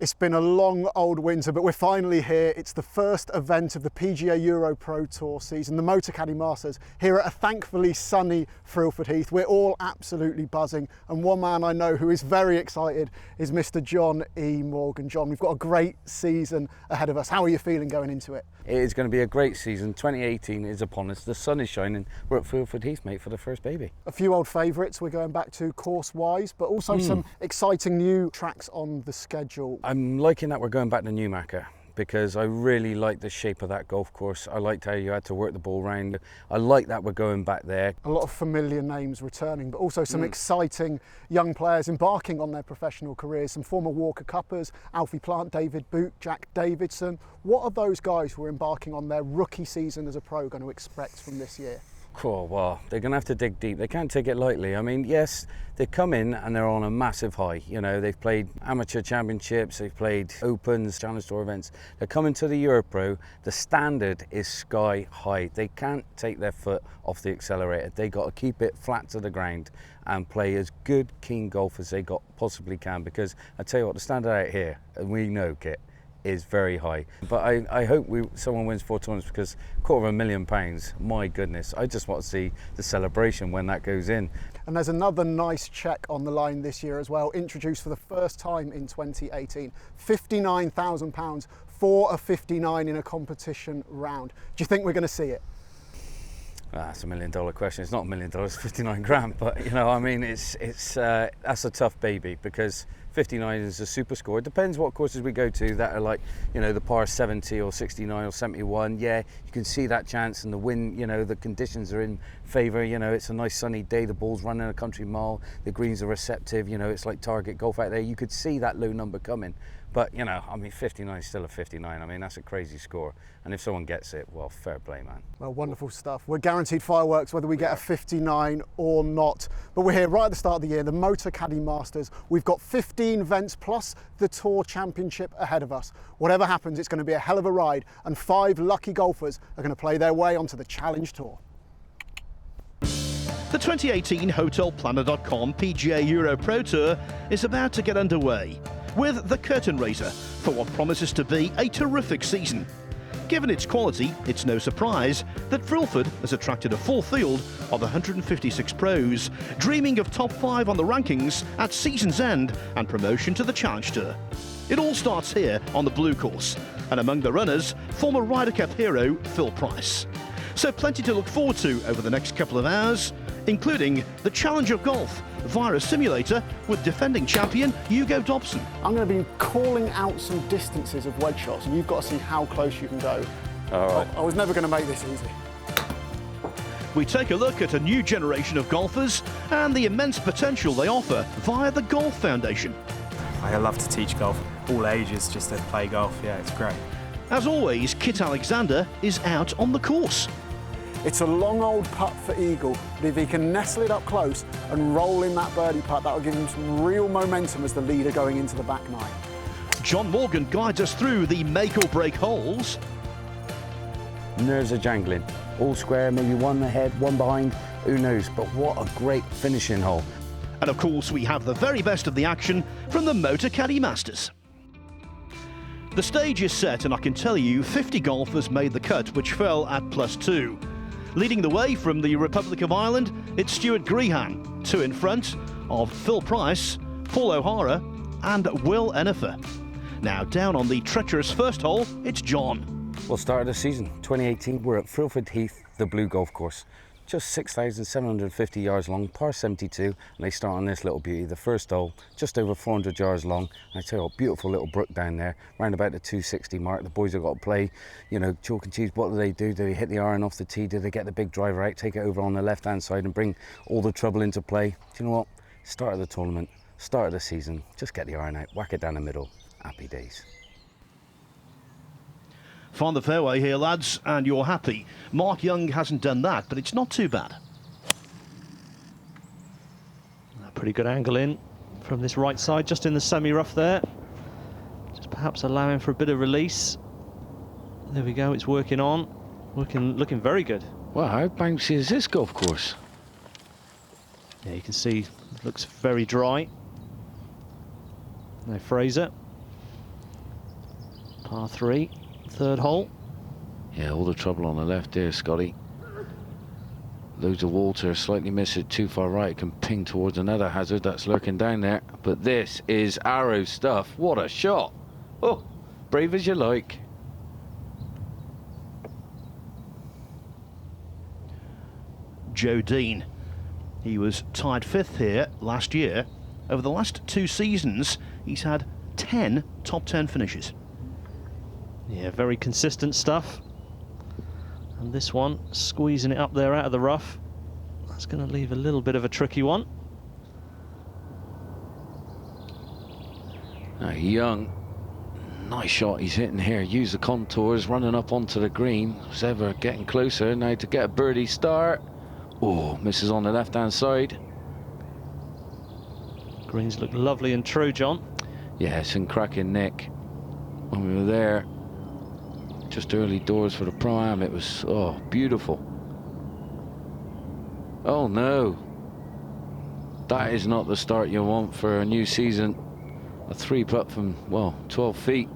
It's been a long old winter, but we're finally here. It's the first event of the PGA EuroPro Tour season, the Motocaddy Masters, here at a thankfully sunny Frilford Heath. We're all absolutely buzzing, and one man I know who is very excited is Mr. John E. Morgan. John, we've got a great season ahead of us. How are you feeling going into it? It is going to be a great season. 2018 is upon us. The sun is shining. We're at Frilford Heath, mate, for the first baby. A few old favourites we're going back to course-wise, but also some exciting new tracks on the schedule. I'm liking that we're going back to Newmarket because I really like the shape of that golf course. I liked how you had to work the ball round. I like that we're going back there. A lot of familiar names returning, but also some exciting young players embarking on their professional careers. Some former Walker Cuppers, Alfie Plant, David Boot, Jack Davidson. What are those guys who are embarking on their rookie season as a pro going to expect from this year? Cool, well, they're going to have to dig deep. They can't take it lightly. I mean, yes, they come in and they're on a massive high. You know, they've played amateur championships, they've played opens, challenge tour events. They're coming to the EuroPro. The standard is sky high. They can't take their foot off the accelerator. They got to keep it flat to the ground and play as good, keen golf as they possibly can. Because I tell you what, the standard out here, and we know, Kit, is very high. But I hope someone wins 4 tournaments, because £250,000, my goodness, I just want to see the celebration when that goes in. And there's another nice check on the line this year as well, introduced for the first time in 2018. £59,000 for a 59 in a competition round. Do you think we're going to see it? That's $1 million question. It's not $1 million, it's 59 grand. But you know, I mean, that's a tough baby, because 59 is a super score. It depends what courses we go to that are like, you know, the par 70 or 69 or 71. Yeah, you can see that chance, and the wind, you know, the conditions are in favour. You know, it's a nice sunny day, the ball's running a country mile, the greens are receptive, you know, it's like target golf out there. You could see that low number coming. But, you know, I mean, 59 is still a 59. I mean, that's a crazy score. And if someone gets it, well, fair play, man. Well, wonderful stuff. We're guaranteed fireworks whether we get a 59 or not. But we're here right at the start of the year, the Motocaddy Masters. We've got 15 events plus the Tour Championship ahead of us. Whatever happens, it's going to be a hell of a ride, and 5 lucky golfers are going to play their way onto the Challenge Tour. The 2018 HotelPlanner.com PGA EuroPro Tour is about to get underway, with the curtain raiser for what promises to be a terrific season. Given its quality, it's no surprise that Frilford has attracted a full field of 156 pros, dreaming of top 5 on the rankings at season's end and promotion to the Challenge Tour. It all starts here on the blue course, and among the runners, former Ryder Cup hero Phil Price. So plenty to look forward to over the next couple of hours, including the challenge of golf via a simulator with defending champion Hugo Dobson. I'm going to be calling out some distances of wedge shots, and you've got to see how close you can go. All right. I was never going to make this easy. We take a look at a new generation of golfers and the immense potential they offer via the Golf Foundation. I love to teach golf, all ages, just to play golf. Yeah, it's great. As always, Kit Alexander is out on the course. It's a long old putt for Eagle, but if he can nestle it up close and roll in that birdie putt, that'll give him some real momentum as the leader going into the back 9. John Morgan guides us through the make or break holes. Nerves are jangling. All square, maybe one ahead, one behind, who knows? But what a great finishing hole. And of course, we have the very best of the action from the Motocaddy Masters. The stage is set, and I can tell you 50 golfers made the cut, which fell at +2. Leading the way from the Republic of Ireland, it's Stuart Grehan, 2 in front of Phil Price, Paul O'Hara and Will Ennifer. Now down on the treacherous first hole, it's John. Well, start of the season, 2018, we're at Frilford Heath, the blue golf course. Just 6,750 yards long, par 72, and they start on this little beauty. The first hole, just over 400 yards long. And I tell you what, beautiful little brook down there, round about the 260 mark. The boys have got to play, you know, chalk and cheese. What do? Do they hit the iron off the tee? Do they get the big driver out, take it over on the left-hand side and bring all the trouble into play? Do you know what? Start of the tournament, start of the season, just get the iron out, whack it down the middle. Happy days. Find the fairway here, lads, and you're happy. Mark Young hasn't done that, but it's not too bad. A pretty good angle in from this right side, just in the semi-rough there. Just perhaps allowing for a bit of release. There we go, it's working on. Looking very good. Well, how bouncy is this golf course? Yeah, you can see it looks very dry. Now Fraser. Par 3, third hole. Yeah, all the trouble on the left there, Scotty. Loads of water, slightly miss it too far right, can ping towards another hazard that's lurking down there. But this is arrow stuff. What a shot. Oh, brave as you like. Joe Dean. He was tied 5th here last year. Over the last 2 seasons, he's had 10 top 10 finishes. Yeah, very consistent stuff. And this one, squeezing it up there out of the rough. That's going to leave a little bit of a tricky one. Young, nice shot he's hitting here. Use the contours, running up onto the green. Was ever getting closer now to get a birdie start. Oh, misses on the left-hand side. Greens look lovely and true, John. Yeah, it's in cracking nick. When we were there, just early doors for the Pro-Am, it was, oh, beautiful. Oh no. That is not the start you want for a new season. A 3-putt from, well, 12 feet.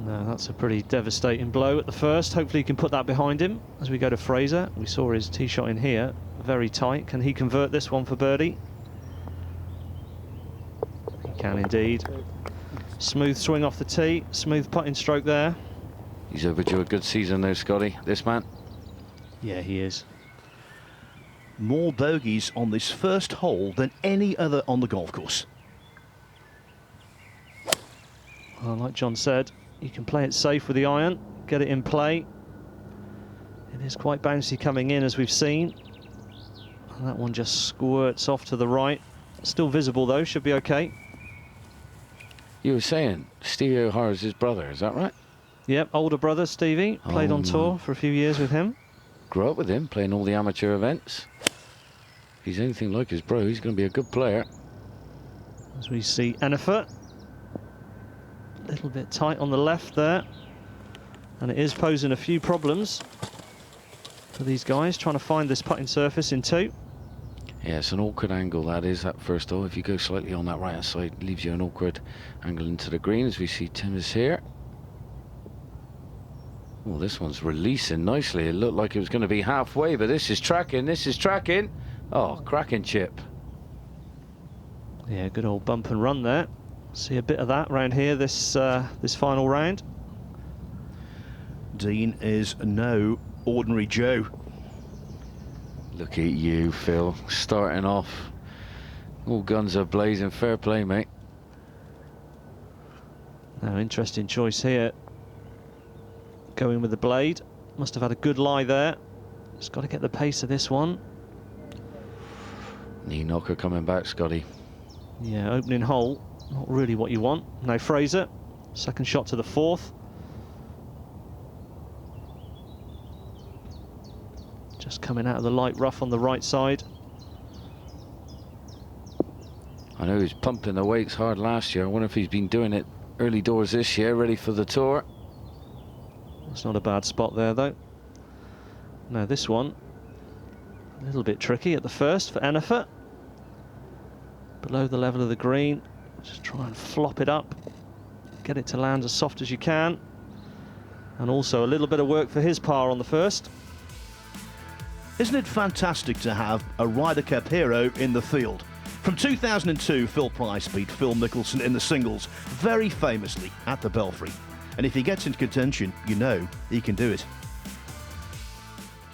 No, that's a pretty devastating blow at the first. Hopefully he can put that behind him as we go to Fraser. We saw his tee shot in here, very tight. Can he convert this one for birdie? He can indeed. Smooth swing off the tee, smooth putting stroke there. He's overdue a good season though, Scotty, this man. Yeah, he is. More bogeys on this first hole than any other on the golf course. Well, like John said, you can play it safe with the iron, get it in play. It is quite bouncy coming in, as we've seen. And that one just squirts off to the right. Still visible though, should be okay. You were saying Stevie O'Hara's his brother, is that right? Yep, older brother Stevie, played on tour for a few years with him. Grew up with him, playing all the amateur events. If he's anything like his bro, he's going to be a good player. As we see Ennefer. A little bit tight on the left there. And it is posing a few problems for these guys, trying to find this putting surface in 2. Yeah, it's an awkward angle, that is, that first hole. If you go slightly on that right-hand side, it leaves you an awkward angle into the green, as we see Tim is here. Well, this one's releasing nicely. It looked like it was going to be halfway, but this is tracking, this is tracking. Oh, cracking chip. Yeah, good old bump and run there. See a bit of that round here this final round. Dean is no ordinary Joe. Look at you, Phil, starting off. All guns are blazing. Fair play, mate. Now, interesting choice here. Going with the blade. Must have had a good lie there. Just got to get the pace of this one. Knee knocker coming back, Scotty. Yeah, opening hole. Not really what you want. Now Fraser. Second shot to the 4th. Just coming out of the light rough on the right side. I know he was pumping the weights hard last year. I wonder if he's been doing it early doors this year, ready for the tour. That's not a bad spot there, though. Now this one, a little bit tricky at the first for Ennefer. Below the level of the green. Just try and flop it up. Get it to land as soft as you can. And also a little bit of work for his par on the first. Isn't it fantastic to have a Ryder Cup hero in the field? From 2002, Phil Price beat Phil Mickelson in the singles, very famously at the Belfry. And if he gets into contention, you know he can do it.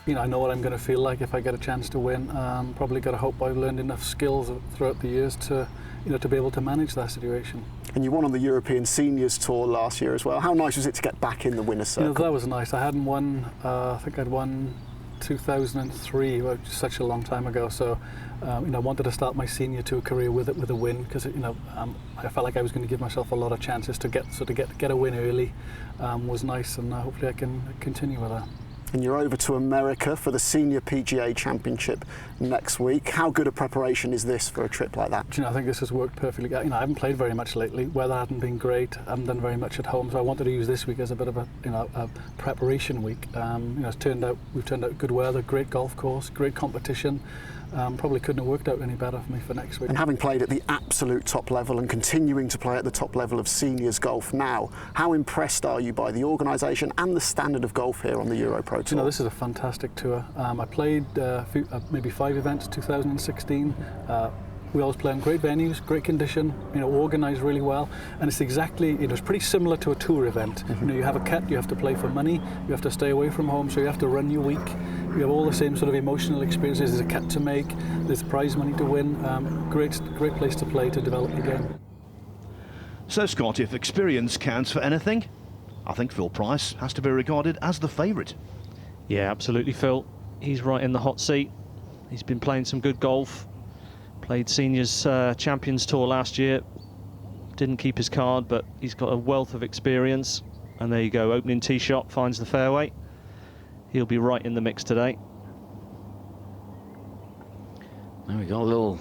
You know, I know what I'm going to feel like if I get a chance to win. Probably got to hope I've learned enough skills throughout the years to, you know, to be able to manage that situation. And you won on the European Seniors Tour last year as well. How nice was it to get back in the winner's circle? You know, that was nice. I hadn't won, I think I'd won 2003, which is such a long time ago. So, you know, I wanted to start my senior tour career with a win, because you know, I felt like I was going to give myself a lot of chances to get a win early. Was nice, and hopefully I can continue with that. And you're over to America for the Senior PGA Championship next week. How good a preparation is this for a trip like that? You know, I think this has worked perfectly. You know, I haven't played very much lately. Weather hasn't been great. I haven't done very much at home, so I wanted to use this week as a bit of a, you know, a preparation week. You know, we've turned out good weather, great golf course, great competition. Probably couldn't have worked out any better for me for next week. And having played at the absolute top level and continuing to play at the top level of seniors golf now, how impressed are you by the organisation and the standard of golf here on the EuroPro Tour? You know, this is a fantastic tour. I played maybe 5 events 2016. We always play in great venues, great condition, you know, organised really well, and it's exactly, you know, it's pretty similar to a tour event. You know, you have a cut, you have to play for money, you have to stay away from home, so you have to run your week. You have all the same sort of emotional experiences. There's a cut to make, there's prize money to win. Great place to play to develop your game. So, Scott, if experience counts for anything, I think Phil Price has to be regarded as the favourite. Yeah, absolutely, Phil. He's right in the hot seat. He's been playing some good golf. Played Seniors Champions Tour last year. Didn't keep his card, but he's got a wealth of experience. And there you go, opening tee shot, finds the fairway. He'll be right in the mix today. Now we got a little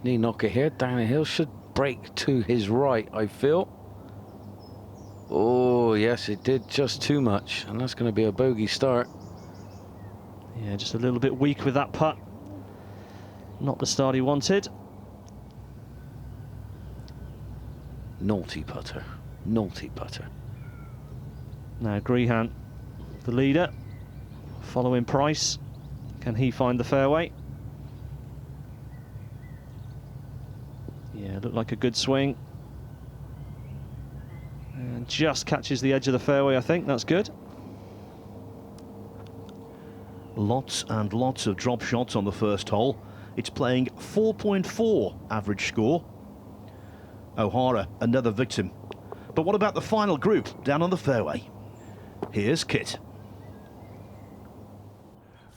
knee knocker here, down the hill. Should break to his right, I feel. Oh, yes, it did just too much. And that's going to be a bogey start. Yeah, just a little bit weak with that putt. Not the start he wanted. Naughty putter. Naughty putter. Now Grehan, the leader, following Price. Can he find the fairway? Yeah, looked like a good swing. And just catches the edge of the fairway, I think. That's good. Lots and lots of drop shots on the first hole. It's playing 4.4 average score. O'Hara, another victim. But what about the final group down on the fairway? Here's Kit.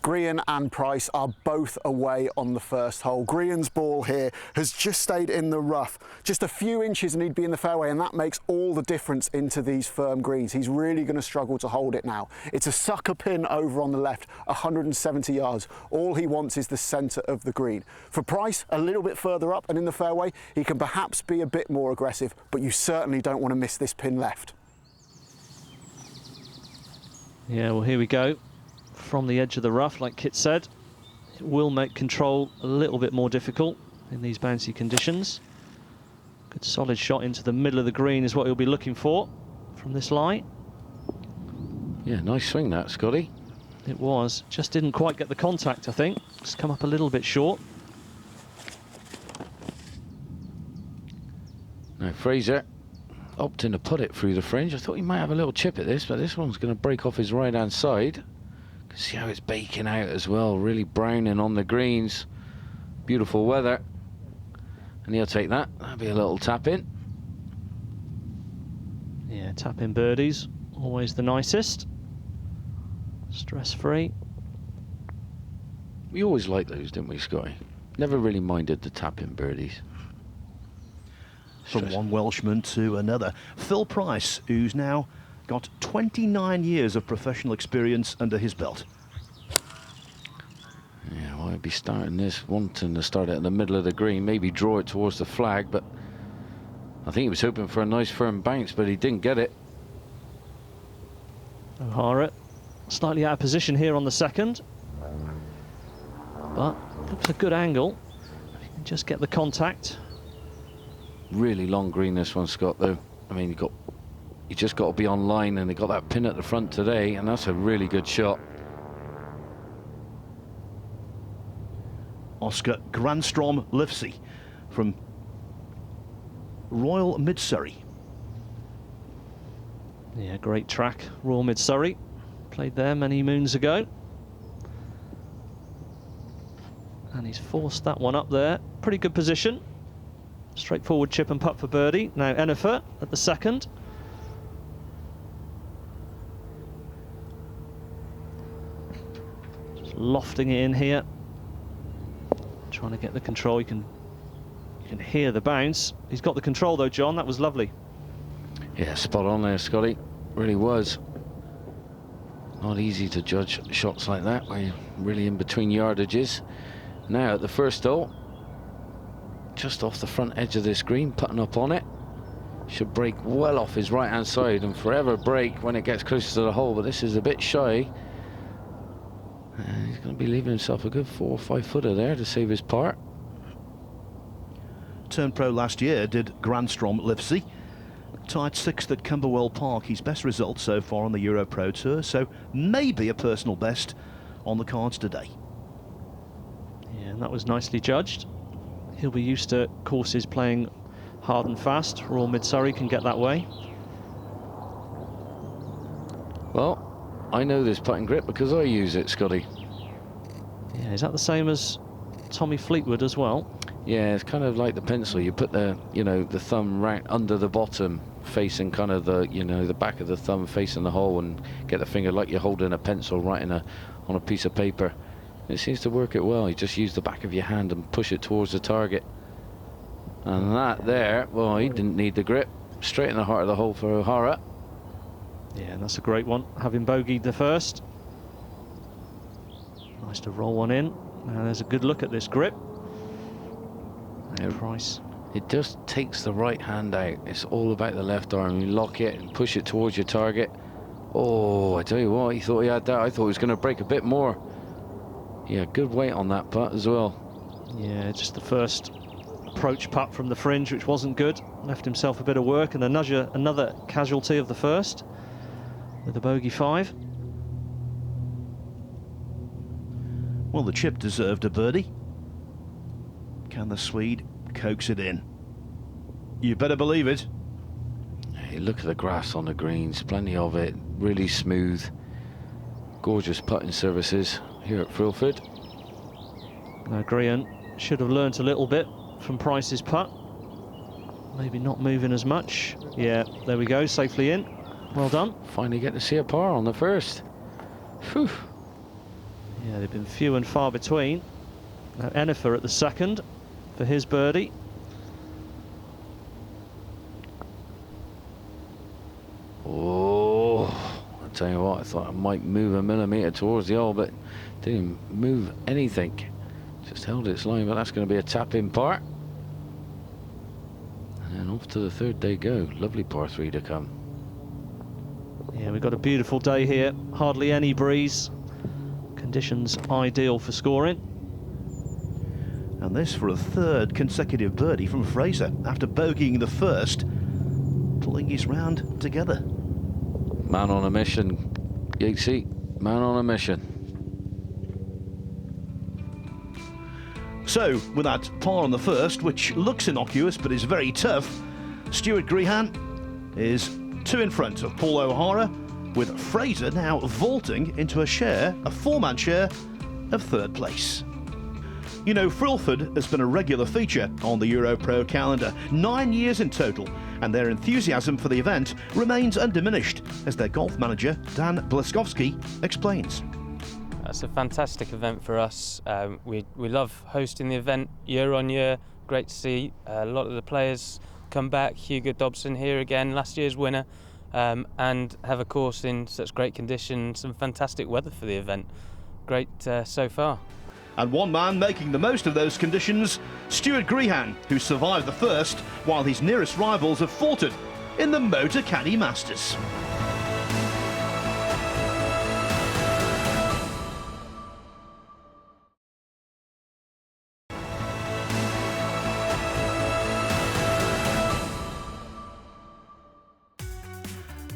Grehan and Price are both away on the first hole. Grehan's ball here has just stayed in the rough. Just a few inches and he'd be in the fairway, and that makes all the difference into these firm greens. He's really going to struggle to hold it now. It's a sucker pin over on the left, 170 yards. All he wants is the centre of the green. For Price, a little bit further up and in the fairway, he can perhaps be a bit more aggressive, but you certainly don't want to miss this pin left. Yeah, well, here we go. From the edge of the rough, like Kit said, it will make control a little bit more difficult in these bouncy conditions. Good solid shot into the middle of the green is what he'll be looking for from this lie. Yeah, nice swing that, Scotty. It was. Just didn't quite get the contact, I think. Just come up a little bit short. Now Fraser opting to put it through the fringe. I thought he might have a little chip at this, but this one's going to break off his right-hand side. You can see how it's baking out as well, really browning on the greens. Beautiful weather. And he'll take that. That'll be a little tap in. Yeah, tap in birdies, always the nicest. Stress-free. We always liked those, didn't we, Scotty? Never really minded the tap in birdies. From one Welshman to another. Phil Price, who's now got 29 years of professional experience under his belt. Yeah, well, I'd be starting this, wanting to start it in the middle of the green, maybe draw it towards the flag, but I think he was hoping for a nice firm bounce, but he didn't get it. O'Hara slightly out of position here on the second, but looks a good angle. If you can just get the contact. Really long green this one, Scott, though. I mean, you just got to be on line, and they got that pin at the front today, and that's a really good shot. Oscar Granstrom Lifsey from Royal Mid Surrey. Yeah, great track, Royal Mid Surrey. Played there many moons ago. And he's forced that one up there. Pretty good position. Straightforward chip and putt for birdie. Now Enifer at the second. Just lofting it in here. Trying to get the control. You can hear the bounce. He's got the control though, John. That was lovely. Yeah, spot on there, Scotty. Really was. Not easy to judge shots like that where you're really in between yardages. Now at the first hole, just off the front edge of this green, putting up on it. Should break well off his right hand side and forever break when it gets closer to the hole, but this is a bit shy. And he's going to be leaving himself a good 4 or 5 footer there to save his part. Turned pro last year, did Grandstrom Livesey. Tied 6th at Camberwell Park, his best result so far on the EuroPro Tour, so maybe a personal best on the cards today. Yeah, and that was nicely judged. He'll be used to courses playing hard and fast. Royal Mid-Surrey can get that way. Well, I know this putting grip because I use it, Scotty. Yeah, is that the same as Tommy Fleetwood as well? Yeah, it's kind of like the pencil. You put the, you know, the thumb right under the bottom, facing kind of the, you know, the back of the thumb facing the hole, and get the finger like you're holding a pencil right on a piece of paper. It seems to work it well. You just use the back of your hand and push it towards the target. And that there, well, he didn't need the grip. Straight in the heart of the hole for O'Hara. Yeah, and that's a great one, having bogeyed the first. Nice to roll one in. And there's a good look at this grip. And Price. It just takes the right hand out. It's all about the left arm. You lock it and push it towards your target. Oh, I tell you what, he thought he had that. I thought he was going to break a bit more. Yeah, good weight on that putt as well. Yeah, just the first approach putt from the fringe, which wasn't good. Left himself a bit of work, and another casualty of the first with the bogey 5. Well, the chip deserved a birdie. Can the Swede coax it in? You better believe it. Hey, look at the grass on the greens, plenty of it, really smooth. Gorgeous putting surfaces here at Frilford. Now Graham should have learnt a little bit from Price's putt. Maybe not moving as much. Yeah, there we go, safely in. Well done. Finally get to see a par on the first. Whew. Yeah, they've been few and far between. Now Enifer at the second for his birdie. Oh, I'll tell you what, I thought I might move a millimetre towards the hole, but didn't move anything. Just held its line, but that's going to be a tap-in par. And then off to the third they go. Lovely par 3 to come. Yeah, we've got a beautiful day here. Hardly any breeze. Conditions ideal for scoring. And this for a third consecutive birdie from Fraser after bogeying the first, pulling his round together. Man on a mission, Yatesy. Man on a mission. So, with that par on the first, which looks innocuous but is very tough, Stuart Grehan is 2 in front of Paul O'Hara, with Fraser now vaulting into a 4-man share of 3rd place. You know, Frilford has been a regular feature on the EuroPro calendar, 9 years in total, and their enthusiasm for the event remains undiminished, as their golf manager, Dan Blaskowski, explains. It's a fantastic event for us. We love hosting the event year on year. Great to see a lot of the players come back. Hugo Dobson here again, last year's winner, and have a course in such great condition. Some fantastic weather for the event. Great so far. And one man making the most of those conditions, Stuart Grehan, who survived the first, while his nearest rivals have faltered in the Motocaddy Masters.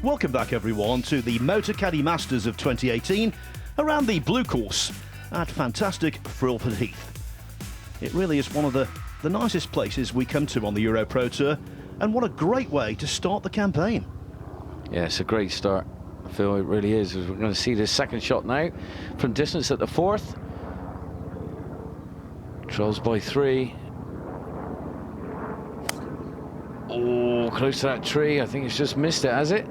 Welcome back everyone to the Motocaddy Masters of 2018 around the Blue Course at fantastic Frilford Heath. It really is one of the nicest places we come to on the EuroPro Tour, and what a great way to start the campaign. Yeah, it's a great start. I feel it really is. We're going to see this second shot now from distance at the 4th. Trails by 3. Oh, close to that tree. I think it's just missed it, has it?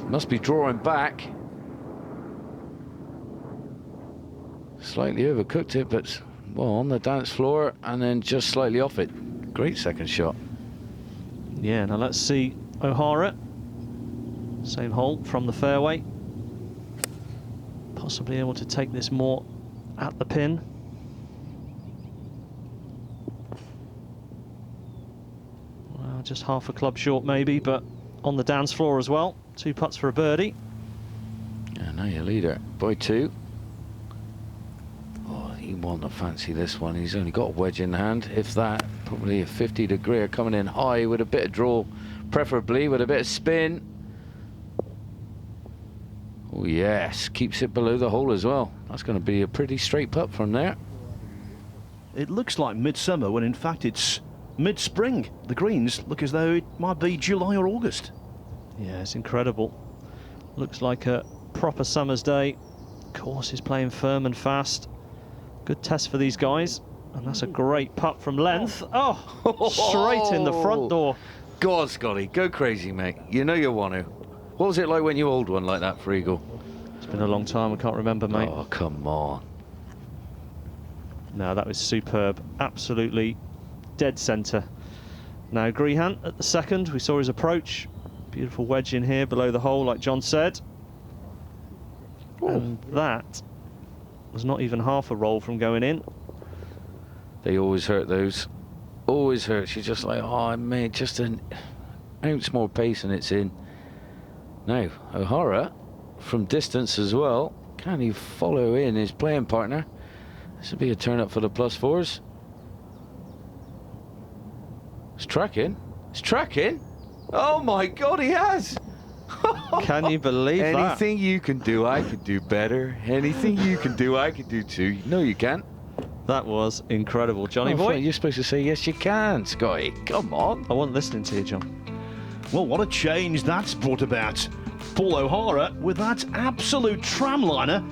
Must be drawing back. Slightly overcooked it, but well, on the dance floor and then just slightly off it. Great second shot. Yeah, now let's see O'Hara. Same hole from the fairway. possibly able to take this more at the pin. Well, just half a club short maybe, but on the dance floor as well. 2 putts for a birdie. Yeah, now your leader by 2. Oh, he won't have fancy this one. He's only got a wedge in hand, if that. Probably a 50-degree coming in high with a bit of draw, preferably with a bit of spin. Oh yes, keeps it below the hole as well. That's going to be a pretty straight putt from there. It looks like midsummer when in fact it's mid-spring. The greens look as though it might be July or August. Yeah, it's incredible. Looks like a proper summer's day. Course is playing firm and fast. Good test for these guys. And that's a great putt from length. Oh, straight in the front door. God, Scotty, go crazy, mate. You know you want to. What was it like when you hold one like that for eagle? It's been a long time, I can't remember, mate. Oh, come on. No, that was superb. Absolutely dead centre. Now, Grehan at the second. We saw his approach. Beautiful wedge in here below the hole, like John said. Ooh. And that was not even half a roll from going in. They always hurt those. Always hurts. You're just like, oh, mate, just an ounce more pace and it's in. Now, O'Hara, from distance as well, can he follow in his playing partner? This will be a turn up for the +4s. It's tracking. It's tracking. Oh my God, he has. Can you believe that? Anything you can do, I could do better. Anything you can do, I could do too. No, you can't. That was incredible, Johnny boy. You're supposed to say, yes, you can, Scotty. Come on. I wasn't listening to you, John. Well, what a change that's brought about. Paul O'Hara, with that absolute tramliner,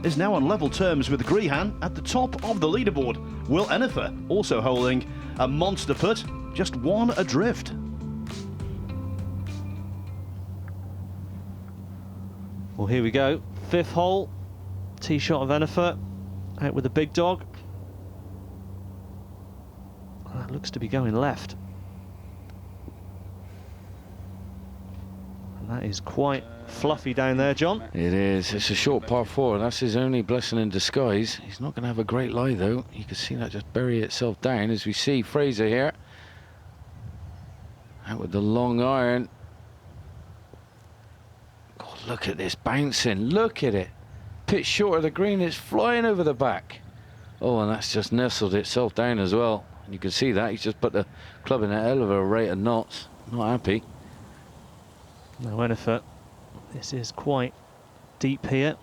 is now on level terms with Grehan at the top of the leaderboard. Will Enifer also holding a monster putt, just 1 adrift. Well, here we go. 5th hole. Tee shot of Enifer. Out with the big dog. That looks to be going left. And that is quite fluffy down there, John. It is. It's a short par 4. That's his only blessing in disguise. He's not going to have a great lie, though. You can see that just bury itself down as we see Fraser here. Out with the long iron. God, look at this bouncing. Look at it. Pitch short of the green. It's flying over the back. Oh, and that's just nestled itself down as well. And you can see that. He's just put the club in a hell of a rate of knots. Not happy. No, Enifer. This is quite deep here.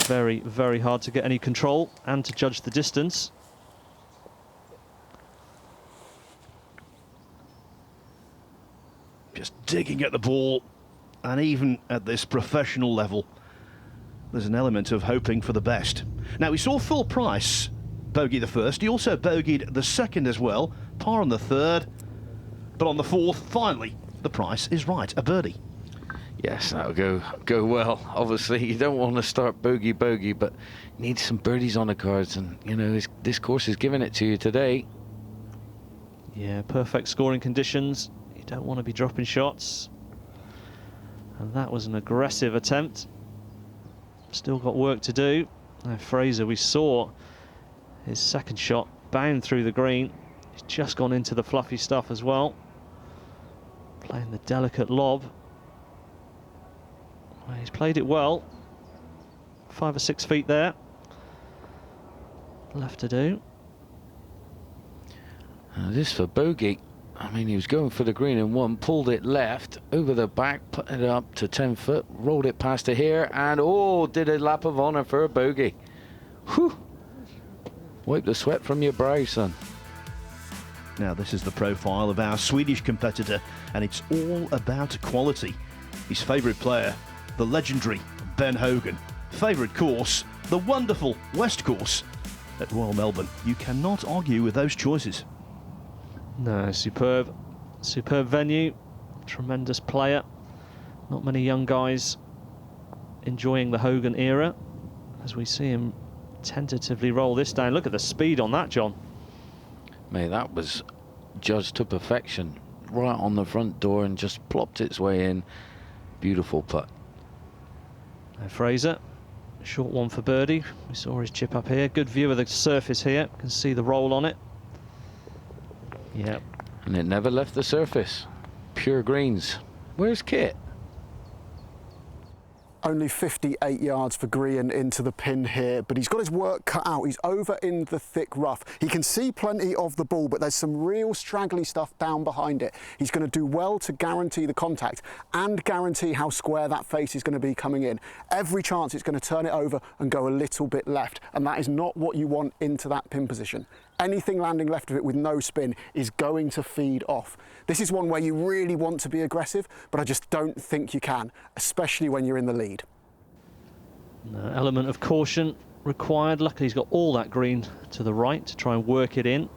Very, very hard to get any control and to judge the distance. Just digging at the ball, and even at this professional level, there's an element of hoping for the best. Now, we saw Phil Price bogey the first. He also bogeyed the second as well, par on the third, but on the fourth, finally, the price is right, a birdie. Yes, that'll go well. Obviously, you don't want to start bogey, but you need some birdies on the cards, and you know this course is giving it to you today. Yeah, perfect scoring conditions. You don't want to be dropping shots, and that was an aggressive attempt. Still got work to do. Now Fraser, we saw his second shot bound through the green. He's just gone into the fluffy stuff as well, playing the delicate lob. Well, he's played it well. 5 or 6 feet there left to do. This for bogey. I mean, he was going for the green in one, pulled it left over the back, put it up to 10 foot, rolled it past to here, and oh, did a lap of honour for a bogey. Whew. Wipe the sweat from your brow, son. Now, this is the profile of our Swedish competitor, and it's all about quality. His favourite player, the legendary Ben Hogan. Favourite course, the wonderful West Course at Royal Melbourne. You cannot argue with those choices. No, superb venue, tremendous player. Not many young guys enjoying the Hogan era as we see him tentatively roll this down. Look at the speed on that, John. Mate, that was judged to perfection. Right on the front door and just plopped its way in. Beautiful putt. Now Fraser, short one for birdie. We saw his chip up here. Good view of the surface here. You can see the roll on it. Yep. And it never left the surface. Pure greens. Where's Kit? Only 58 yards for Grian into the pin here, but he's got his work cut out. He's over in the thick rough. He can see plenty of the ball, but there's some real straggly stuff down behind it. He's going to do well to guarantee the contact and guarantee how square that face is going to be coming in. Every chance it's going to turn it over and go a little bit left, and that is not what you want into that pin position. Anything landing left of it with no spin is going to feed off. This is one where you really want to be aggressive, but I just don't think you can, especially when you're in the lead. An element of caution required. Luckily he's got all that green to the right to try and work it in.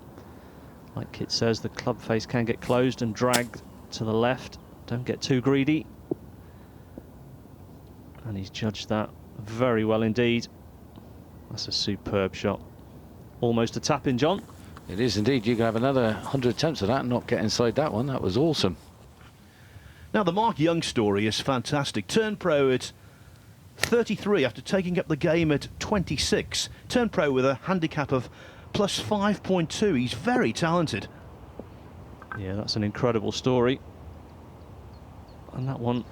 Like Kit says, the club face can get closed and dragged to the left. Don't get too greedy. And he's judged that very well indeed. That's a superb shot. Almost a tap-in, John. It is indeed. You can have another 100 attempts of that and not get inside that one. That was awesome. Now, the Mark Young story is fantastic. Turned pro at 33 after taking up the game at 26. Turned pro with a handicap of plus 5.2. He's very talented. Yeah, that's an incredible story. And that one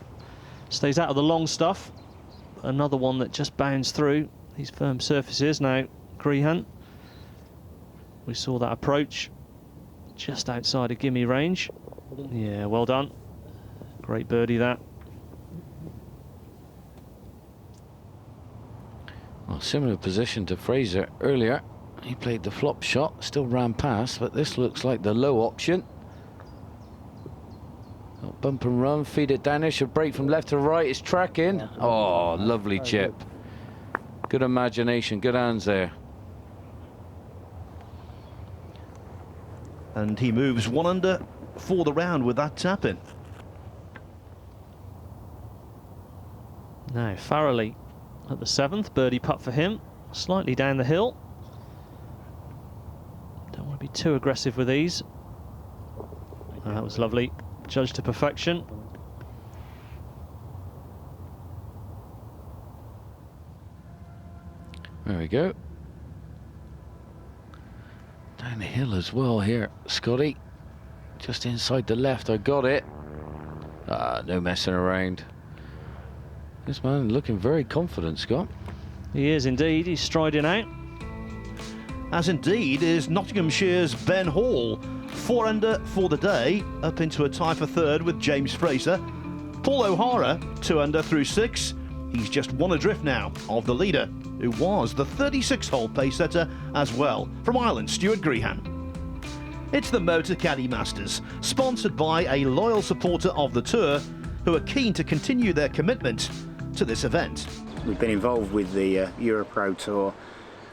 stays out of the long stuff. Another one that just bounds through these firm surfaces. Now, Grehan. We saw that approach just outside of gimme range. Yeah, well done. Great birdie that. Well, similar position to Fraser earlier. He played the flop shot, still ran past, but this looks like the low option. Oh, bump and run, feed it down there, should break from left to right, it's tracking. Oh, lovely chip. Good imagination, good hands there. And he moves 1 under for the round with that tap-in. Now, Farrelly at the 7th, birdie putt for him, slightly down the hill. Don't want to be too aggressive with these. Oh, that was lovely, judged to perfection. There we go. Down the hill as well here, Scotty. Just inside the left, I got it. Ah, no messing around. This man looking very confident, Scott. He is indeed, he's striding out. As indeed is Nottinghamshire's Ben Hall. 4 under for the day, up into a tie for 3rd with James Fraser. Paul O'Hara, 2 under through 6. He's just 1 adrift now of the leader, who was the 36-hole pace setter as well, from Ireland, Stuart Grehan. It's the Motocaddy Masters, sponsored by a loyal supporter of the tour, who are keen to continue their commitment to this event. We've been involved with the EuroPro Tour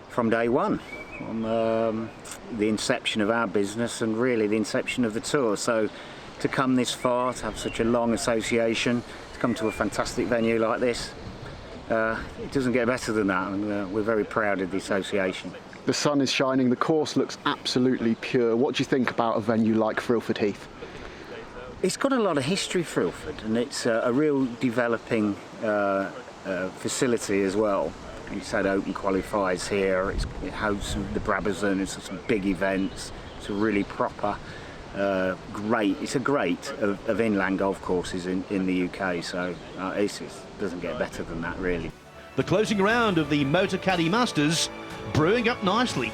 from day one, from the inception of our business and really the inception of the tour. So to come this far, to have such a long association, to come to a fantastic venue like this, it doesn't get better than that, and we're very proud of the association. The sun is shining, the course looks absolutely pure. What do you think about a venue like Frilford Heath? It's got a lot of history, Frilford, and it's a real developing facility as well. It's had open qualifiers here, it hosts the Brabazon, it's some big events, it's a really proper, it's a great of inland golf courses in the UK, so it doesn't get better than that really. The closing round of the Motocaddy Masters brewing up nicely.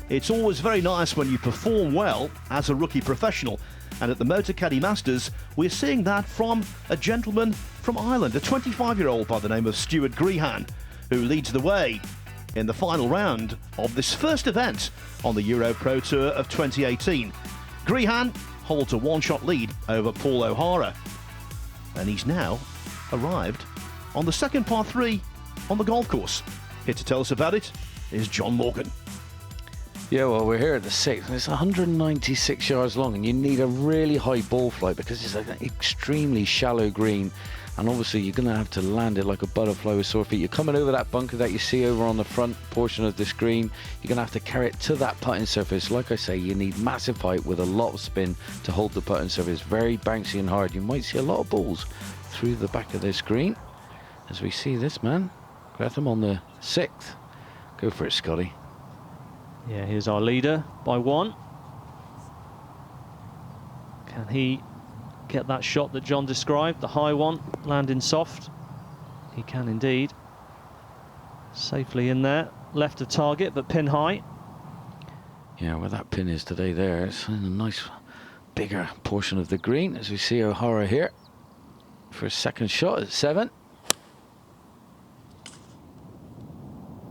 It's always very nice when you perform well as a rookie professional, and at the Motocaddy Masters we're seeing that from a gentleman from Ireland, a 25-year-old by the name of Stuart Grehan, who leads the way in the final round of this first event on the EuroPro Tour of 2018. Grehan holds a 1-shot lead over Paul O'Hara, and he's now arrived on the second par 3 on the golf course. Here to tell us about it is John Morgan. Yeah, well, we're here at the 6th, and it's 196 yards long, and you need a really high ball flight because it's an extremely shallow green. and obviously you're going to have to land it like a butterfly with sore feet. You're coming over that bunker that you see over on the front portion of the screen. You're going to have to carry it to that putting surface. Like I say, you need massive height with a lot of spin to hold the putting surface. Very bouncy and hard. You might see a lot of balls through the back of this green as we see this man grab them on the 6th. Go for it, Scotty. Yeah, here's our leader by 1. Can he get that shot that John described, the high one, landing soft? He can indeed. Safely in there, left of target, but pin high. Yeah, where that pin is today there, it's in a nice bigger portion of the green, as we see O'Hara here for a second shot at 7.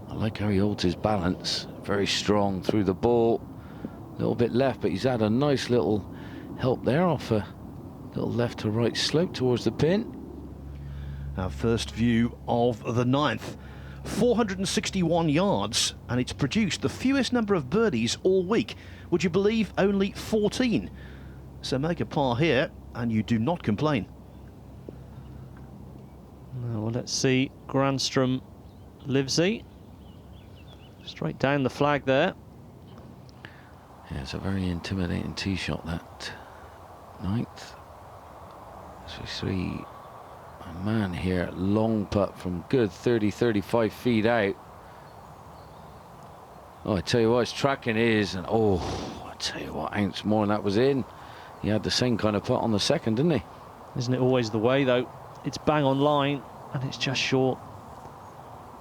I like how he holds his balance, very strong through the ball. A little bit left, but he's had a nice little help there off a little left to right slope towards the pin. Our first view of the 9th. 461 yards, and it's produced the fewest number of birdies all week. Would you believe only 14? So make a par here, and you do not complain. Well, let's see Granstrom Livesey. Straight down the flag there. Yeah, it's a very intimidating tee shot, that 9th. As we see a man here, long putt from good 30-35 feet out. Oh, I tell you what, his tracking is, and oh, I tell you what, ounce more than that was in. He had the same kind of putt on the 2nd, didn't he? Isn't it always the way, though? It's bang on line, and it's just short.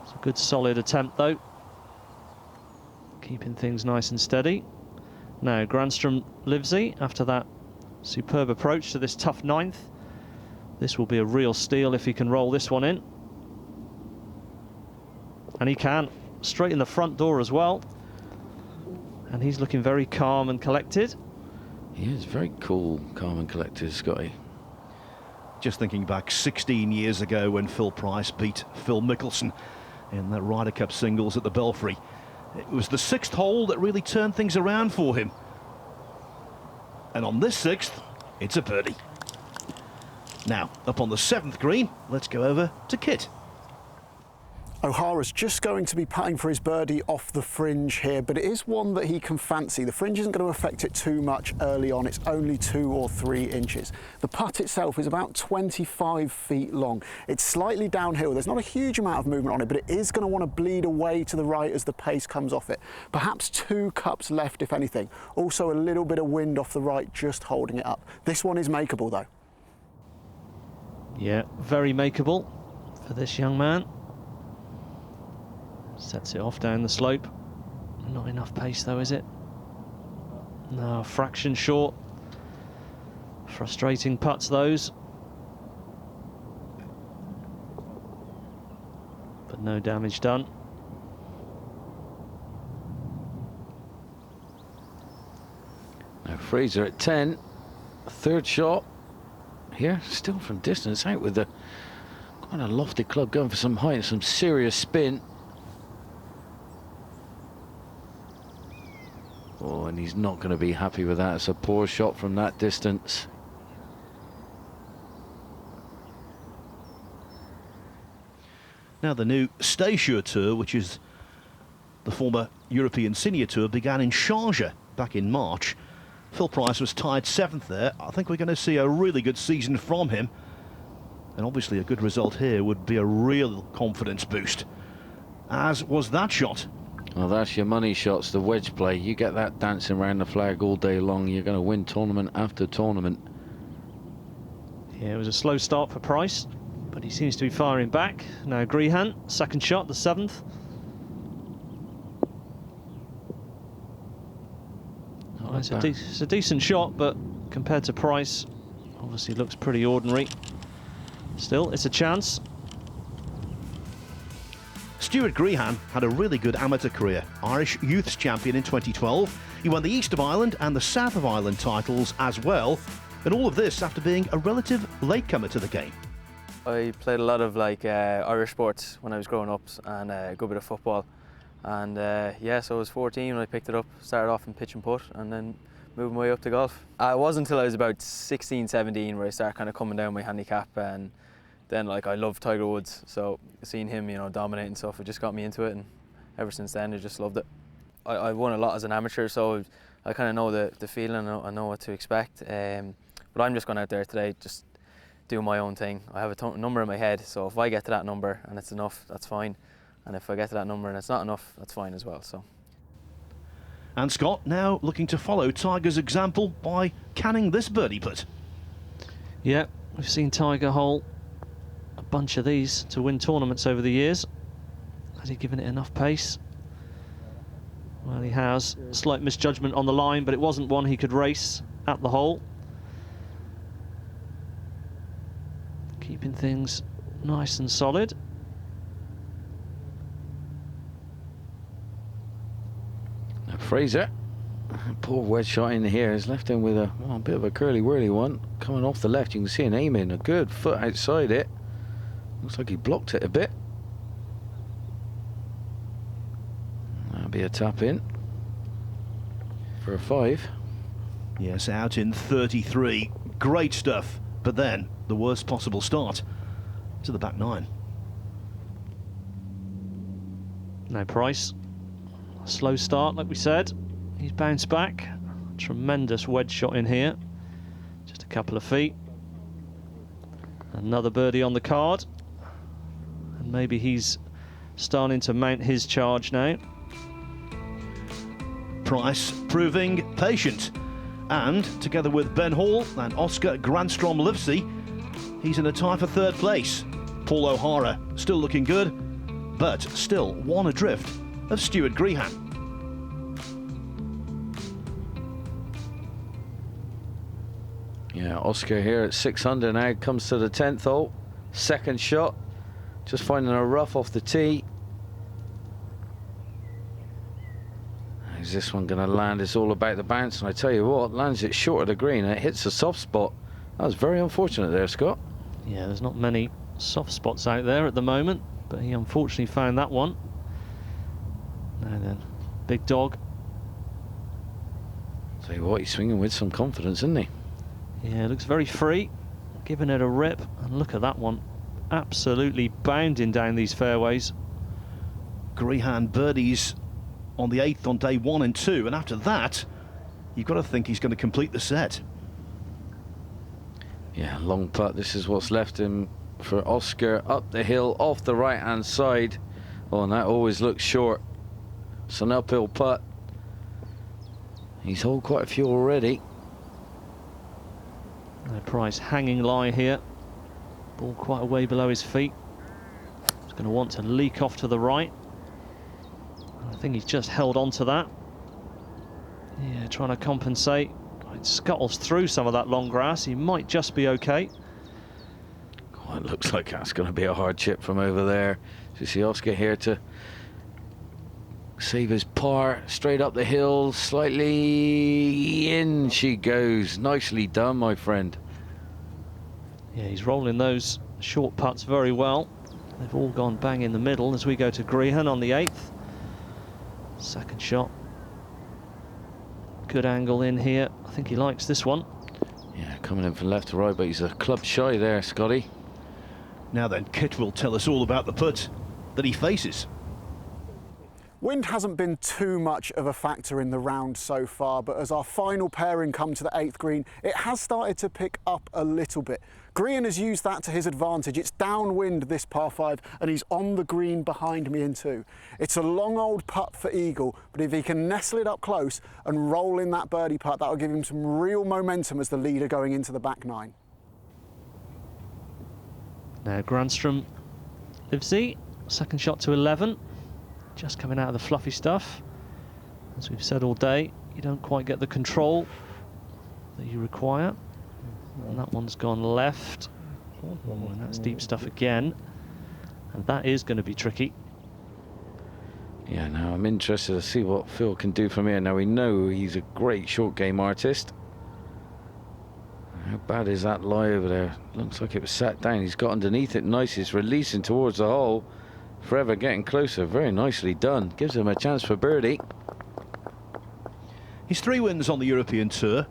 It's a good solid attempt, though. Keeping things nice and steady. Now, Granstrom Livesey, after that superb approach to this tough 9th. This will be a real steal if he can roll this one in. And he can. Straight in the front door as well. And he's looking very calm and collected. He is very cool, calm and collected, Scotty. Just thinking back 16 years ago when Phil Price beat Phil Mickelson in that Ryder Cup singles at the Belfry. It was the 6th hole that really turned things around for him. And on this 6th, it's a birdie. Now, up on the 7th green, let's go over to Kit. O'Hara's just going to be putting for his birdie off the fringe here, but it is one that he can fancy. The fringe isn't going to affect it too much early on. It's only 2 or 3 inches. The putt itself is about 25 feet long. It's slightly downhill. There's not a huge amount of movement on it, but it is going to want to bleed away to the right as the pace comes off it. Perhaps 2 cups left, if anything. Also a little bit of wind off the right, just holding it up. This one is makeable, though. Yeah, very makeable for this young man. Sets it off down the slope. Not enough pace though, is it? No, a fraction short. Frustrating putts, those. But no damage done. Now Fraser at 10. 3rd shot. Here, still from distance out with the quite a lofty club, going for some height, some serious spin. Oh, and he's not going to be happy with that. It's a poor shot from that distance. Now the new Stay Sure Tour, which is the former European Senior Tour, began in Sharjah back in March. Phil Price was tied 7th there. I think we're going to see a really good season from him. And obviously a good result here would be a real confidence boost, as was that shot. Well, that's your money shots, the wedge play. You get that dancing around the flag all day long, you're going to win tournament after tournament. Yeah, it was a slow start for Price, but he seems to be firing back. Now Grehan, 2nd shot, the 7th. Oh, it's a decent shot, but compared to Price, obviously looks pretty ordinary. Still, it's a chance. Stuart Grehan had a really good amateur career. Irish Youths Champion in 2012. He won the East of Ireland and the South of Ireland titles as well. And all of this after being a relative latecomer to the game. I played a lot of Irish sports when I was growing up, and a good bit of football. And yeah, so I was 14 when I picked it up, started off in pitch and putt, and then moved my way up to golf. It wasn't until I was about 16, 17 where I started kind of coming down my handicap, and then like I love Tiger Woods, so seeing him, you know, dominating stuff, it just got me into it, and ever since then I just loved it. I've won a lot as an amateur, so I kind of know the feeling, I know what to expect. But I'm just going out there today, just doing my own thing. I have a number in my head, so if I get to that number and it's enough, that's fine. And if I get to that number and it's not enough, that's fine as well. So. And Scott now looking to follow Tiger's example by canning this birdie putt. Yeah, we've seen Tiger hole a bunch of these to win tournaments over the years. Has he given it enough pace? Well, he has. A slight misjudgment on the line, but it wasn't one he could race at the hole. Keeping things nice and solid. Now Fraser, poor wedge shot in here, has left him with a bit of a curly-whirly one. Coming off the left, you can see an aim in, a good foot outside it. Looks like he blocked it a bit. That'll be a tap in for a 5. Yes, out in 33. Great stuff. But then, the worst possible start to the back 9. No Price. A slow start, like we said. He's bounced back. Tremendous wedge shot in here. Just a couple of feet. Another birdie on the card. And maybe he's starting to mount his charge now. Price proving patient. And together with Ben Hall and Oscar Granstrom-Livesey, he's in a tie for 3rd place. Paul O'Hara still looking good, but still one adrift of Stuart Grehan. Yeah, Oscar here at 6 under now, comes to the 10th hole. 2nd shot, just finding a rough off the tee. Is this one going to land? It's all about the bounce, and I tell you what, lands it short of the green and it hits a soft spot. That was very unfortunate there, Scott. Yeah, there's not many soft spots out there at the moment, but he unfortunately found that one. Now then, big dog. Tell you what, he's swinging with some confidence, isn't he? Yeah, looks very free, giving it a rip, and look at that one, absolutely bounding down these fairways. Grehan birdies on the 8th on day 1 and 2, and after that, you've got to think he's going to complete the set. Yeah, long putt. This is what's left him for Oscar, up the hill, off the right-hand side. Oh, and that always looks short. It's an uphill putt. He's holed quite a few already. No Price hanging lie here. Ball quite a way below his feet. He's going to want to leak off to the right. I think he's just held on to that. Yeah, trying to compensate. It scuttles through some of that long grass. He might just be okay. Oh, it looks like that's going to be a hard chip from over there. You see Oscar here to save his par. Straight up the hill, slightly in she goes. Nicely done, my friend. Yeah, he's rolling those short putts very well. They've all gone bang in the middle as we go to Grehan on the 8th. 2nd shot. Good angle in here. I think he likes this one. Yeah, coming in from left to right, but he's a club shy there, Scotty. Now then, Kit will tell us all about the putt that he faces. Wind hasn't been too much of a factor in the round so far, but as our final pairing come to the 8th green, it has started to pick up a little bit. Grehan has used that to his advantage. It's downwind this par 5, and he's on the green behind me in 2. It's a long old putt for eagle, but if he can nestle it up close and roll in that birdie putt, that'll give him some real momentum as the leader going into the back 9. Now Granstrom, Livesey, 2nd shot to 11. Just coming out of the fluffy stuff. As we've said all day, you don't quite get the control that you require. And that one's gone left. And that's deep stuff again. And that is going to be tricky. Yeah, now I'm interested to see what Phil can do from here. Now we know he's a great short game artist. How bad is that lie over there? Looks like it was sat down. He's got underneath it nice. He's releasing towards the hole. Forever getting closer. Very nicely done. Gives him a chance for birdie. His 3 wins on the European Tour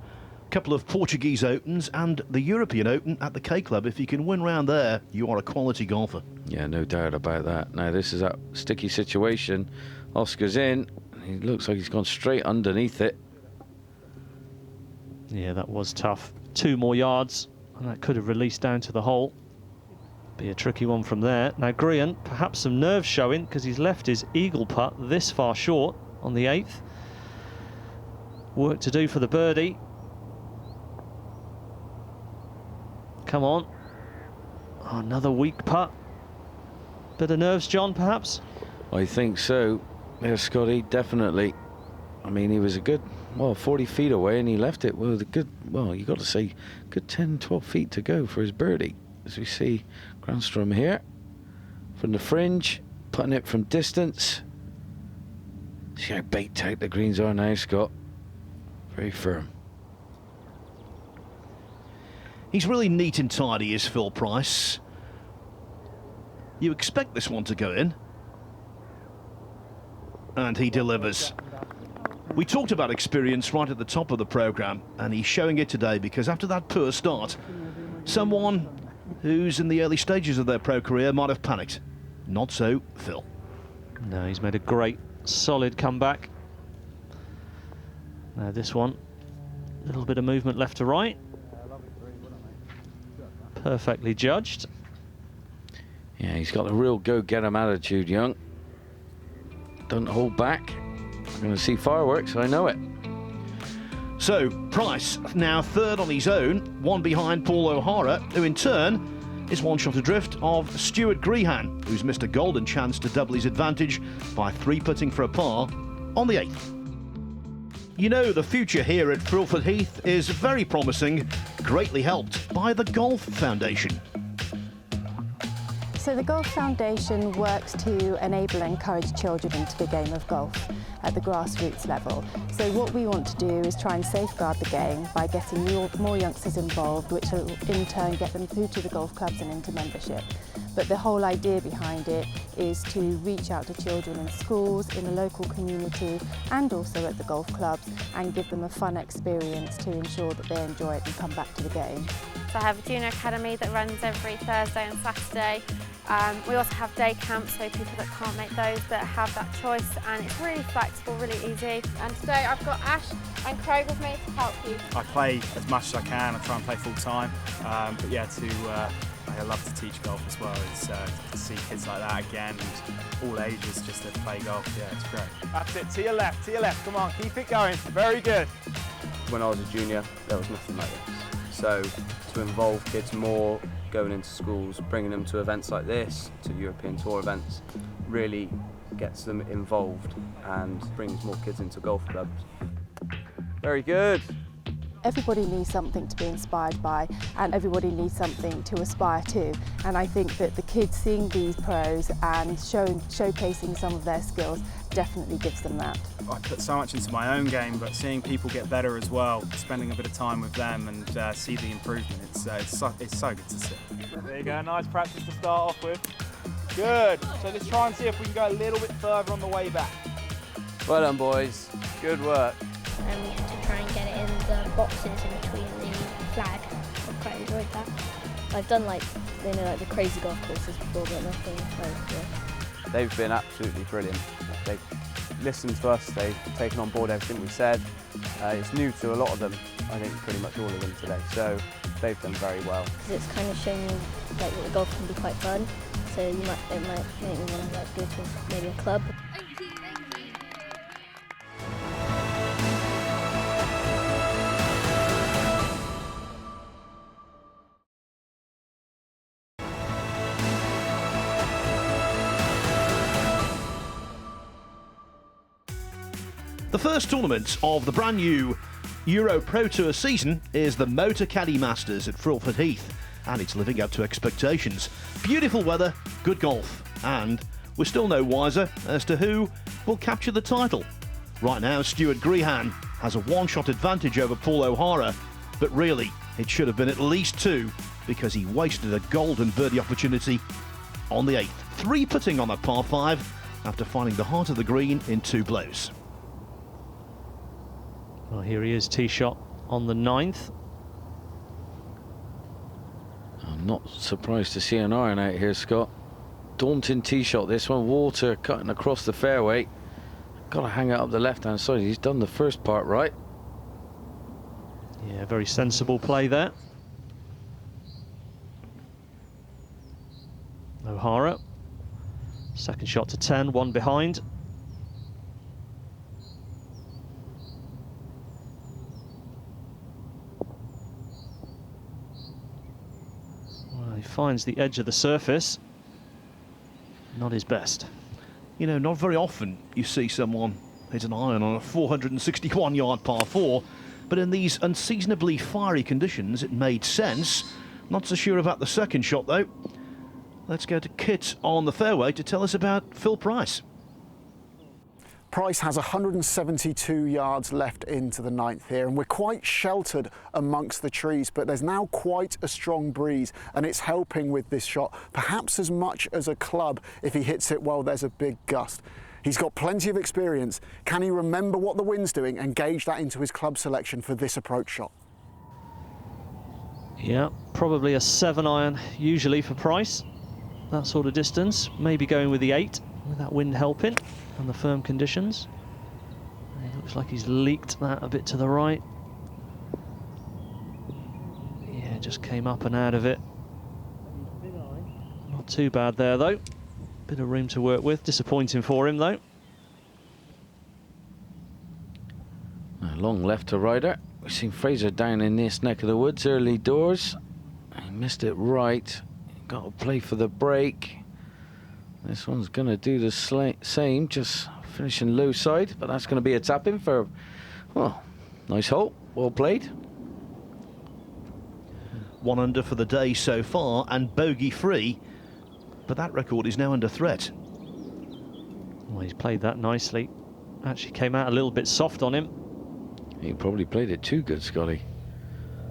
couple of Portuguese Opens and the European Open at the K Club. If you can win round there, you are a quality golfer. Yeah, no doubt about that. Now, this is a sticky situation. Oscar's in. He looks like he's gone straight underneath it. Yeah, that was tough. 2 more yards, and that could have released down to the hole. Be a tricky one from there. Now, Grian, perhaps some nerves showing because he's left his eagle putt this far short on the 8th. Work to do for the birdie. Come on. Oh, another weak putt. Bit of nerves, John, perhaps? I think so. Yeah, Scotty, definitely. I mean, he was a good, 40 feet away, and he left it with a good, you got to say, good 10, 12 feet to go for his birdie. As we see Granstrom here, from the fringe, putting it from distance. See how baked out the greens are now, Scott. Very firm. He's really neat and tidy, is Phil Price. You expect this one to go in. And he delivers. We talked about experience right at the top of the programme, and he's showing it today because after that poor start, someone who's in the early stages of their pro career might have panicked. Not so, Phil. No, he's made a great, solid comeback. Now this one, a little bit of movement left to right. Perfectly judged. Yeah, he's got a real go-get-'em attitude, Young. Don't hold back. I'm going to see fireworks, I know it. So, Price now 3rd on his own, 1 behind Paul O'Hara, who in turn is 1 shot adrift of Stuart Grehan, who's missed a golden chance to double his advantage by 3-putting for a par on the 8th. You know, the future here at Frilford Heath is very promising, greatly helped by the Golf Foundation. So the Golf Foundation works to enable and encourage children into the game of golf at the grassroots level. So what we want to do is try and safeguard the game by getting more youngsters involved, which will in turn get them through to the golf clubs and into membership. But the whole idea behind it is to reach out to children in schools, in the local community, and also at the golf clubs, and give them a fun experience to ensure that they enjoy it and come back to the game. So I have a junior academy that runs every Thursday and Saturday. We also have day camps, so people that can't make those that have that choice, and it's really flexible, really easy. And today I've got Ash and Craig with me to help you. I play as much as I can. I try and play full time, but yeah, I love to teach golf as well. It's to see kids like that again, and all ages just to play golf. Yeah, it's great. That's it. To your left. Come on, keep it going. Very good. When I was a junior, there was nothing like this. So to involve kids more, going into schools, bringing them to events like this, to European Tour events, really gets them involved and brings more kids into golf clubs. Very good. Everybody needs something to be inspired by, and everybody needs something to aspire to. And I think that the kids seeing these pros and showcasing some of their skills definitely gives them that. I put so much into my own game, but seeing people get better as well, spending a bit of time with them and see the improvement, it's so good to see. There you go, nice practice to start off with. Good, so let's try and see if we can go a little bit further on the way back. Well done, boys. Good work. To try and get it in the boxes in between the flag. I quite enjoyed that. I've done like the crazy golf courses before, but nothing like this. They've been absolutely brilliant. They've listened to us, they've taken on board everything we said. It's new to a lot of them, I think pretty much all of them today, so they've done very well. It's kind of shown me like that the golf can be quite fun, so it might make me want to go to maybe a club. The first tournament of the brand new EuroPro Tour season is the Motocaddy Masters at Frilford Heath, and it's living up to expectations. Beautiful weather, good golf, and we're still no wiser as to who will capture the title. Right now, Stuart Grehan has a 1-shot advantage over Paul O'Hara, but really, it should have been at least 2 because he wasted a golden birdie opportunity on the 8th. 3-putting on that par 5 after finding the heart of the green in 2 blows. Well, here he is, tee shot on the 9th. I'm not surprised to see an iron out here, Scott. Daunting tee shot this one, water cutting across the fairway. Got to hang it up the left-hand side. He's done the first part right. Yeah, very sensible play there. O'Hara, second shot to 10, one behind. Well, he finds the edge of the surface. Not his best. You know, not very often you see someone hit an iron on a 461-yard par 4, but in these unseasonably fiery conditions, it made sense. Not so sure about the second shot, though. Let's go to Kit on the fairway to tell us about Phil Price. Price has 172 yards left into the 9th here, and we're quite sheltered amongst the trees, but there's now quite a strong breeze, and it's helping with this shot, perhaps as much as a club if he hits it while there's a big gust. He's got plenty of experience. Can he remember what the wind's doing and gauge that into his club selection for this approach shot? Yeah, probably a 7-iron usually for Price. That sort of distance, maybe going with the 8 with that wind helping and the firm conditions. It looks like he's leaked that a bit to the right. Yeah, just came up and out of it. Not too bad there though. Bit of room to work with. Disappointing for him though. A long left to righter. We've seen Fraser down in this neck of the woods early doors. He missed it right. Got to play for the break. This one's going to do the same, just finishing low side, but that's going to be a tap in for, well, nice hole, well played. 1 under for the day so far and bogey free, but that record is now under threat. Well, he's played that nicely. Actually came out a little bit soft on him. He probably played it too good, Scotty.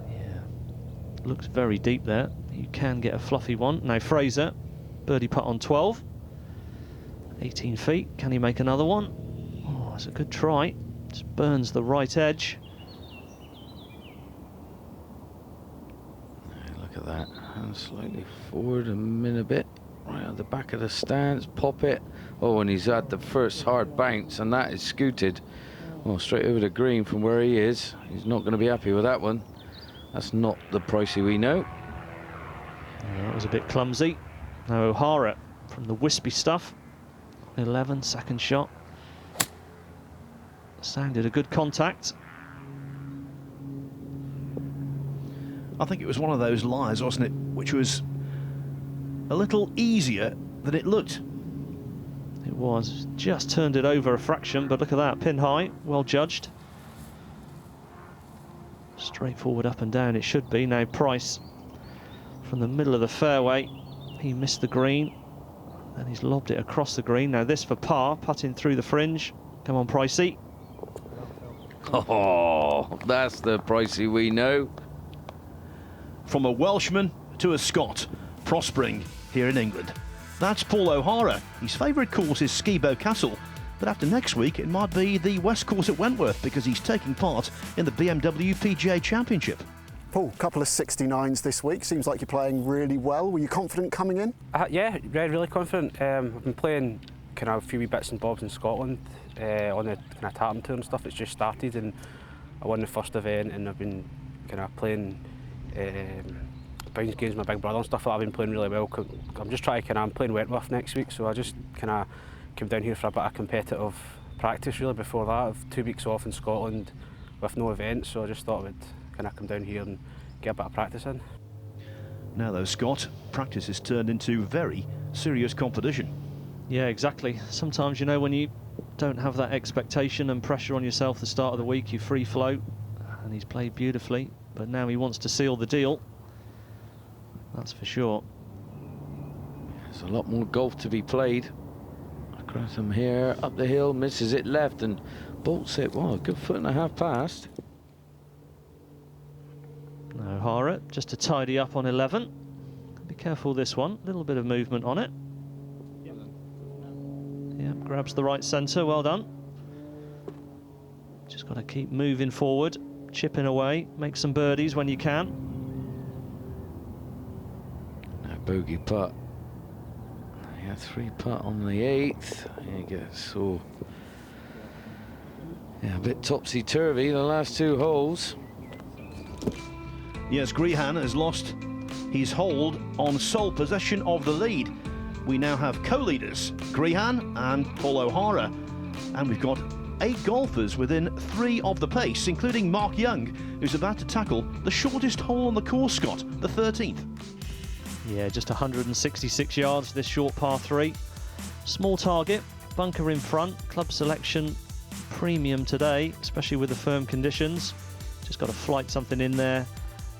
Yeah, looks very deep there. You can get a fluffy one. Now Fraser, birdie putt on 12. 18 feet, can he make another one? Oh, it's a good try. Just burns the right edge. Look at that, and slightly forward a minute bit. Right at the back of the stance, pop it. Oh, and he's had the first hard bounce, and that is scooted. Well, straight over the green from where he is. He's not going to be happy with that one. That's not the Pricey we know. Yeah, that was a bit clumsy. Now O'Hara from the wispy stuff. 11, second shot. Sounded a good contact. I think it was one of those lies, wasn't it, which was a little easier than it looked. It was. Just turned it over a fraction, but look at that, pin high, well judged. Straightforward up and down it should be. Now Price from the middle of the fairway. He missed the green. And he's lobbed it across the green. Now this for par, putting through the fringe. Come on, Pricey. Oh, that's the Pricey we know. From a Welshman to a Scot, prospering here in England. That's Paul O'Hara. His favourite course is Skibo Castle, but after next week it might be the West Course at Wentworth because he's taking part in the BMW PGA Championship. Paul, couple of 69s this week. Seems like you're playing really well. Were you confident coming in? Yeah, really confident. I've been playing kind of a few wee bits and bobs in Scotland on the kind of tartan tour and stuff. It's just started, and I won the first event, and I've been kind of playing bounce games with my big brother and stuff. Like I've been playing really well. I'm just trying to I'm playing Wentworth next week, so I just kind of came down here for a bit of competitive practice really before that. I've 2 weeks off in Scotland with no events, so I just thought I would kind of come down here and get a bit of practice in. Now though, Scott, practice has turned into very serious competition. Yeah, exactly. Sometimes, you know, when you don't have that expectation and pressure on yourself at the start of the week, you free float, and he's played beautifully, but now he wants to seal the deal. That's for sure. There's a lot more golf to be played. Grantham here, up the hill, misses it left and bolts it. Wow, a good 1.5 foot past. O'Hara just to tidy up on 11. Be careful this one, a little bit of movement on it. Yeah, grabs the right centre, well done. Just got to keep moving forward. chipping away, make some birdies when you can. Now bogey putt. Yeah, 3 putt on the 8th. He gets so a bit topsy-turvy the last 2 holes. Yes, Grehan has lost his hold on sole possession of the lead. We now have co-leaders, Grehan and Paul O'Hara, and we've got 8 golfers within 3 of the pace, including Mark Young, who's about to tackle the shortest hole on the course, Scott, the 13th. Yeah, just 166 yards, this short par 3. Small target, bunker in front, club selection premium today, especially with the firm conditions. Just got to flight something in there.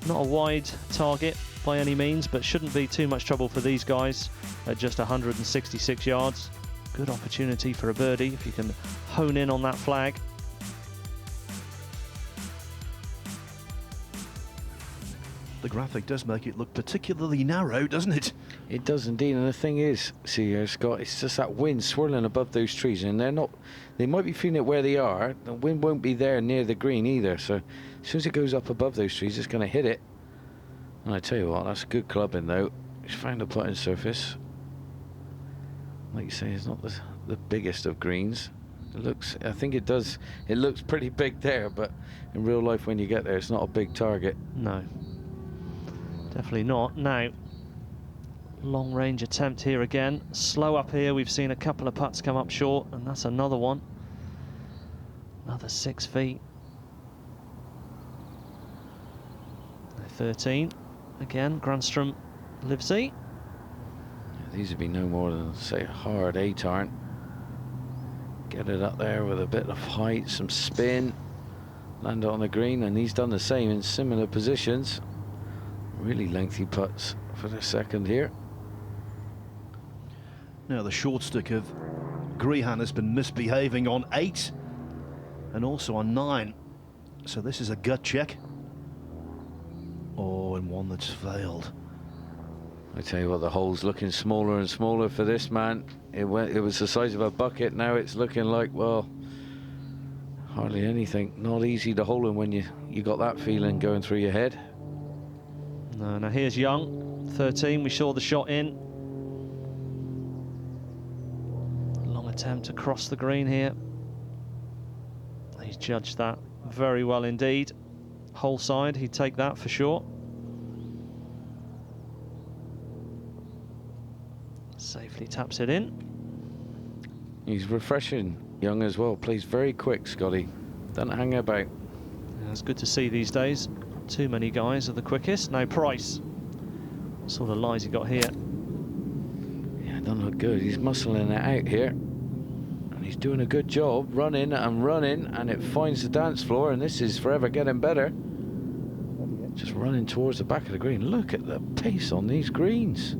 Not a wide target by any means, but shouldn't be too much trouble for these guys at just 166 yards. Good opportunity for a birdie if you can hone in on that flag. The graphic does make it look particularly narrow, doesn't it? It does indeed, and the thing is, see here, Scott, it's just that wind swirling above those trees, and they might be feeling it where they are. The wind won't be there near the green either, so as soon as it goes up above those trees, it's going to hit it. And I tell you what, that's a good clubbing though. He's found a putting surface. Like you say, it's not the biggest of greens. It looks, I think it does, it looks pretty big there, but in real life when you get there, it's not a big target. No, definitely not. Now, long range attempt here again. Slow up here, we've seen a couple of putts come up short, and that's another one. Another 6 feet. 13. Again, Grandstrom, Livesey. These would be no more than, say, a hard 8 iron. Get it up there with a bit of height, some spin, land it on the green, and he's done the same in similar positions. Really lengthy putts for the second here. Now the short stick of Grehan has been misbehaving on 8 and also on 9. So this is a gut check. Oh, and one that's failed. I tell you what, the hole's looking smaller and smaller for this man. It was the size of a bucket. Now it's looking like, well, hardly anything. Not easy to hole in when you got that feeling going through your head. No, now here's Young, 13. We saw the shot in. Long attempt to cross the green here. He's judged that very well indeed. Hole side, he'd take that for sure. Safely taps it in. He's refreshing, Young as well. Plays very quick, Scotty. Doesn't hang about. Yeah, it's good to see these days. Not too many guys are the quickest. Now Price. What sort of lies he got here? Yeah, it doesn't look good. He's muscling it out here. And he's doing a good job, running, and it finds the dance floor, and this is forever getting better. Just running towards the back of the green. Look at the pace on these greens.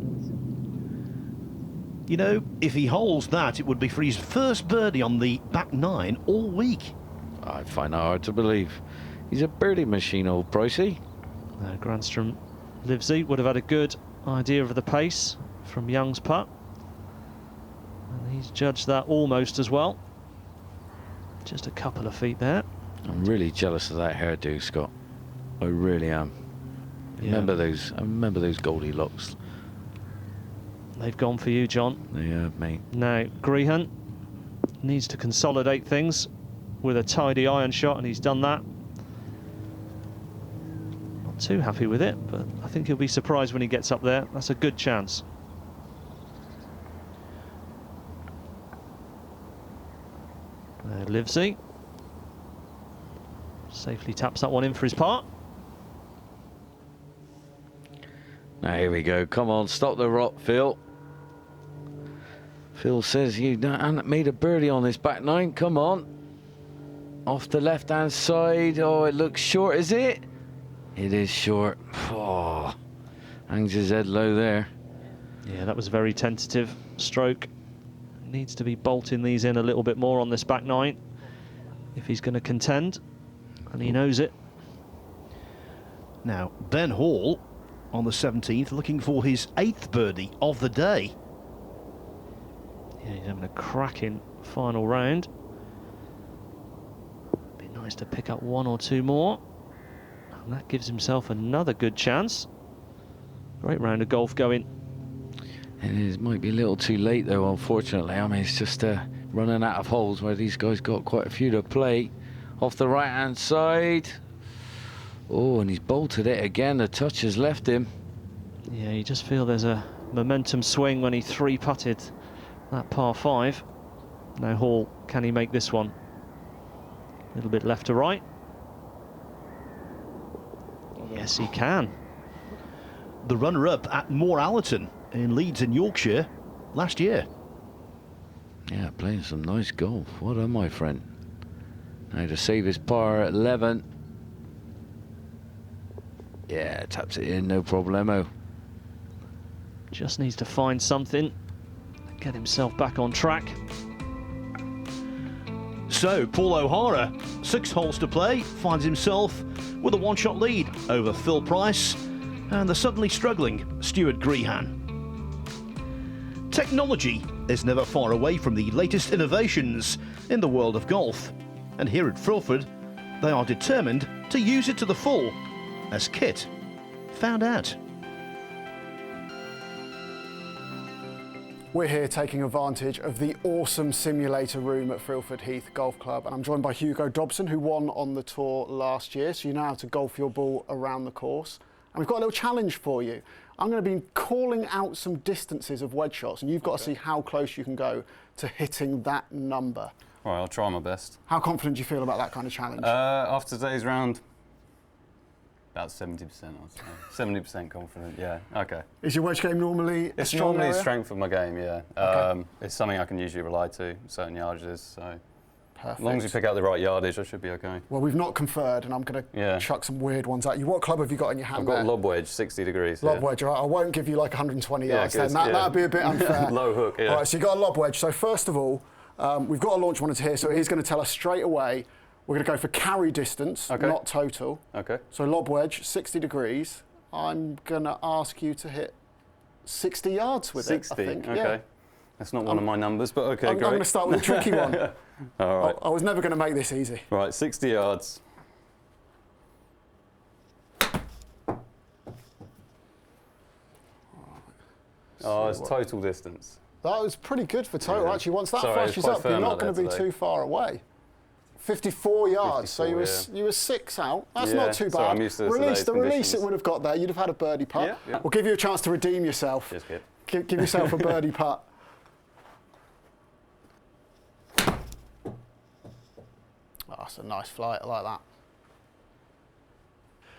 You know, if he holds that, it would be for his first birdie on the back 9 all week. I find that hard to believe. He's a birdie machine, old Pricey. Grandstrom Livesey would have had a good idea of the pace from Young's putt. And he's judged that almost as well. Just a couple of feet there. I'm really jealous of that hairdo, Scott. I really am. Yeah. I remember those Goldilocks. They've gone for you, John. Yeah, mate. Now, Grehan needs to consolidate things with a tidy iron shot, and he's done that. Not too happy with it, but I think he'll be surprised when he gets up there. That's a good chance. Livesey safely taps that one in for his par. Now here we go. Come on, stop the rot, Phil. Phil says you haven't made a birdie on this back 9. Come on. Off the left-hand side. Oh, it looks short, is it? It is short. Oh, hangs his head low there. Yeah, that was a very tentative stroke. Needs to be bolting these in a little bit more on this back 9 if he's going to contend, and he knows it. Now, Ben Hall on the 17th looking for his 8th birdie of the day. Yeah, he's having a cracking final round. Be nice to pick up 1 or 2 more. And that gives himself another good chance. Great round of golf going. It might be a little too late though, unfortunately. I mean, it's just running out of holes where these guys got quite a few to play. Off the right-hand side. Oh, and he's bolted it again. The touch has left him. Yeah, you just feel there's a momentum swing when he three-putted that par 5. Now Hall, can he make this one? A little bit left to right. Yes, he can. The runner-up at Moor Allerton in Leeds in Yorkshire last year. Yeah, playing some nice golf. Well done, my friend. Now to save his par at 11. Yeah, taps it in, no problemo. Just needs to find something, get himself back on track. So, Paul O'Hara, 6 holes to play, finds himself with a one-shot lead over Phil Price and the suddenly struggling Stuart Grehan. Technology is never far away from the latest innovations in the world of golf, and here at Frilford, they are determined to use it to the full, as Kit found out. We're here taking advantage of the awesome simulator room at Frilford Heath Golf Club, and I'm joined by Hugo Dobson, who won on the tour last year, so you know how to golf your ball around the course. And we've got a little challenge for you. I'm going to be calling out some distances of wedge shots, and you've got to see how close you can go to hitting that number. All right, I'll try my best. How confident do you feel about that kind of challenge? After today's round, about 70%, I'd say. 70% confident, yeah. Okay. Is your wedge game normally It's normally a strength of my game, yeah. Okay. It's something I can usually rely to, certain yardages, so perfect. As long as you pick out the right yardage, I should be okay. Well, we've not conferred, and I'm going to chuck some weird ones at you. What club have you got in your hand? I've got a lob wedge, 60 degrees. Lob wedge, all right. I won't give you like 120 yards then. Yeah. That'd be a bit unfair. Low hook, yeah. All right, so you got a lob wedge. So first of all, we've got a launch monitor here, so he's going to tell us straight away. We're going to go for carry distance, not total. Okay. So lob wedge, 60 degrees. I'm going to ask you to hit 60 yards with 60? it, I think. Okay. Yeah. That's not one of my numbers, but okay, I'm great. going to start with a tricky one. All right. I was never going to make this easy. Right, 60 yards. Oh, it's total distance. That was pretty good for total. Yeah. Actually, once that Sorry, flashes up, you're not going to be too far away. 54 yards, 54, so you were 6 out. That's Yeah, not too bad. sorry, I'm used to The today's release conditions. it would have got there. You'd have had a birdie putt. Yeah. We'll give you a chance to redeem yourself. Cheers, kid. Give yourself a birdie putt. Oh, that's a nice flight. I like that.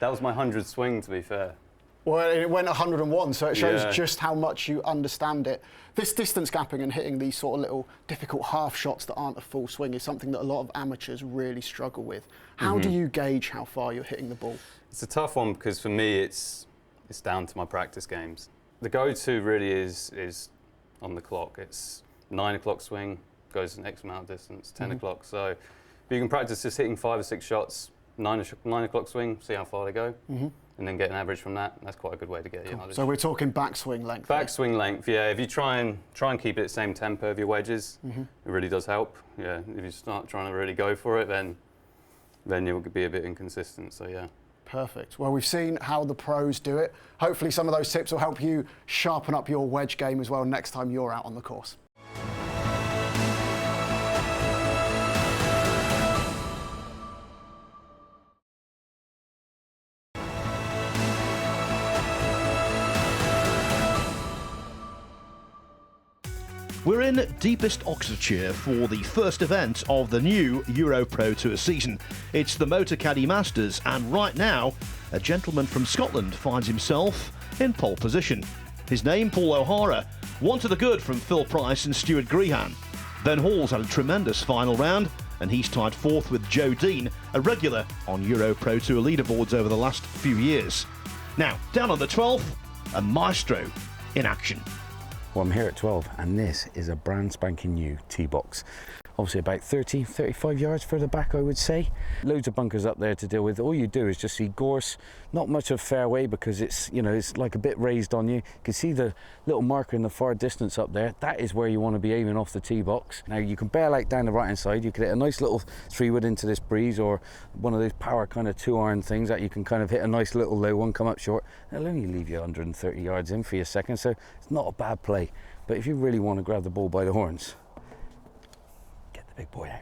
That was my 100th swing, to be fair. Well, it went 101, so it shows Yeah. just how much you understand it. This distance gapping and hitting these sort of little difficult half shots that aren't a full swing is something that a lot of amateurs really struggle with. How do you gauge how far you're hitting the ball? It's a tough one because for me, it's down to my practice games. The go-to really is on the clock. It's 9 o'clock swing, goes an X amount of distance, 10 o'clock. So if you can practice just hitting 5 or 6 shots, 9 o'clock swing, see how far they go, and then get an average from that. That's quite a good way to get yardage. So we're talking backswing length. Backswing length, yeah. If you try and keep it the same tempo of your wedges, it really does help. Yeah. If you start trying to really go for it, then you'll be a bit inconsistent. So yeah. Perfect. Well, we've seen how the pros do it. Hopefully some of those tips will help you sharpen up your wedge game as well next time you're out on the course. We're in deepest Oxfordshire for the first event of the new EuroPro Tour season. It's the Motocaddy Masters, and right now, a gentleman from Scotland finds himself in pole position. His name, Paul O'Hara, one to the good from Phil Price and Stuart Grehan. Ben Hall's had a tremendous final round, and he's tied 4th with Joe Dean, a regular on EuroPro Tour leaderboards over the last few years. Now, down on the 12th, a maestro in action. Well, I'm here at 12, and this is a brand spanking new tee box. obviously about 30, 35 yards further back, I would say. Loads of bunkers up there to deal with. All you do is just see gorse, not much of fairway because it's, you know, it's like a bit raised on you. You can see the little marker in the far distance up there. That is where you want to be aiming off the tee box. Now you can bail out down the right hand side. You could hit a nice little 3-wood into this breeze, or one of those power kind of 2-iron things that you can kind of hit a nice little low one, come up short. It'll only leave you 130 yards in for your second, so it's not a bad play. But if you really want to grab the ball by the horns, get the big boy out.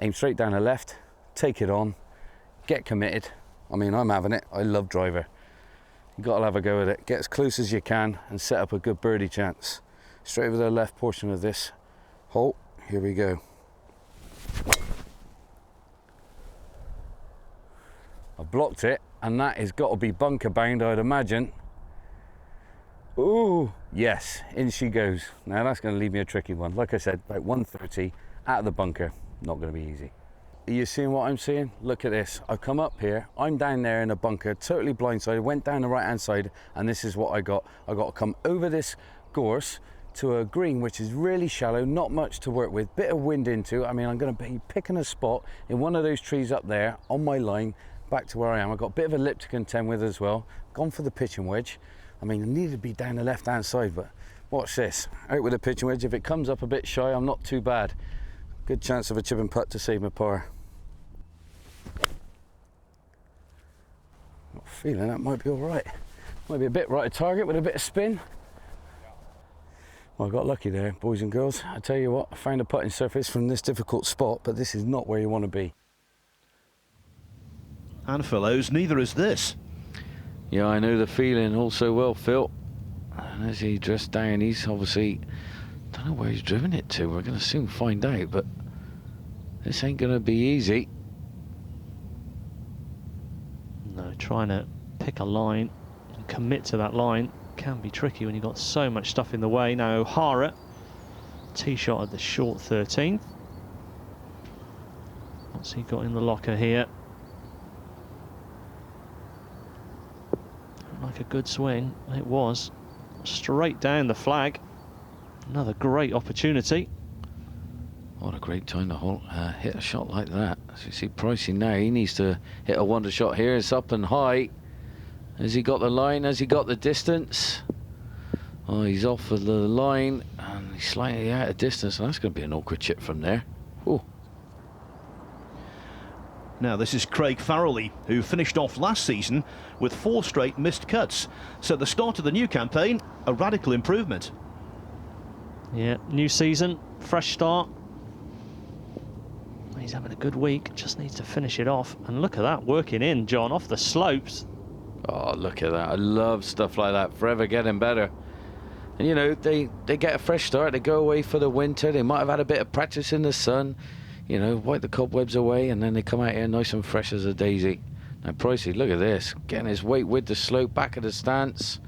Aim straight down the left, take it on, get committed. I mean, I'm having it. I love driver. You've got to have a go at it. Get as close as you can and set up a good birdie chance. Straight over the left portion of this hole. Here we go. I blocked it, and that has got to be bunker bound, I'd imagine. Ooh, yes, in she goes. Now that's going to leave me a tricky one. Like I said, about 130 out of the bunker. Not going to be easy. Are you seeing what I'm seeing? Look at this. I've come up here, I'm down there in a bunker, totally blindsided, went down the right hand side, and this is what I got. I got to come over this gorse to a green which is really shallow, not much to work with, bit of wind into. I mean, I'm going to be picking a spot in one of those trees up there on my line back to where I am. I've got a bit of a lip to contend with as well. Gone for the pitching wedge. I mean, I needed to be down the left hand side, but watch this. Out with a pitching wedge. If it comes up a bit shy, I'm not too bad. Good chance of a chip and putt to save my par. Not feeling that might be all right. Might be a bit right of target with a bit of spin. Well, I got lucky there, boys and girls. I tell you what, I found a putting surface from this difficult spot, but this is not where you want to be. And fellows, neither is this. Yeah, I know the feeling all so well, Phil. And as he dressed down, he's obviously, don't know where he's driven it to. We're going to soon find out, but this ain't going to be easy. No, trying to pick a line and commit to that line can be tricky when you've got so much stuff in the way. Now O'Hara, tee shot at the short 13th. What's he got in the locker here? Like a good swing. It was straight down the flag. Another great opportunity. What a great time to hit a shot like that. As you see Pricey now, he needs to hit a wonder shot here. It's up and high. Has he got the line? Has he got the distance? Oh, he's off of the line and he's slightly out of distance, and that's going to be an awkward chip from there. Ooh. Now this is Craig Farrelly, who finished off last season with 4 straight missed cuts. So the start of the new campaign, a radical improvement. Yeah, new season, fresh start. He's having a good week, just needs to finish it off. And look at that, working in, John, off the slopes. Oh, look at that. I love stuff like that, forever getting better. And you know, they get a fresh start, they go away for the winter, they might have had a bit of practice in the sun, you know, wipe the cobwebs away, and then they come out here nice and fresh as a daisy. Now Pricey, look at this, getting his weight with the slope, back of the stance,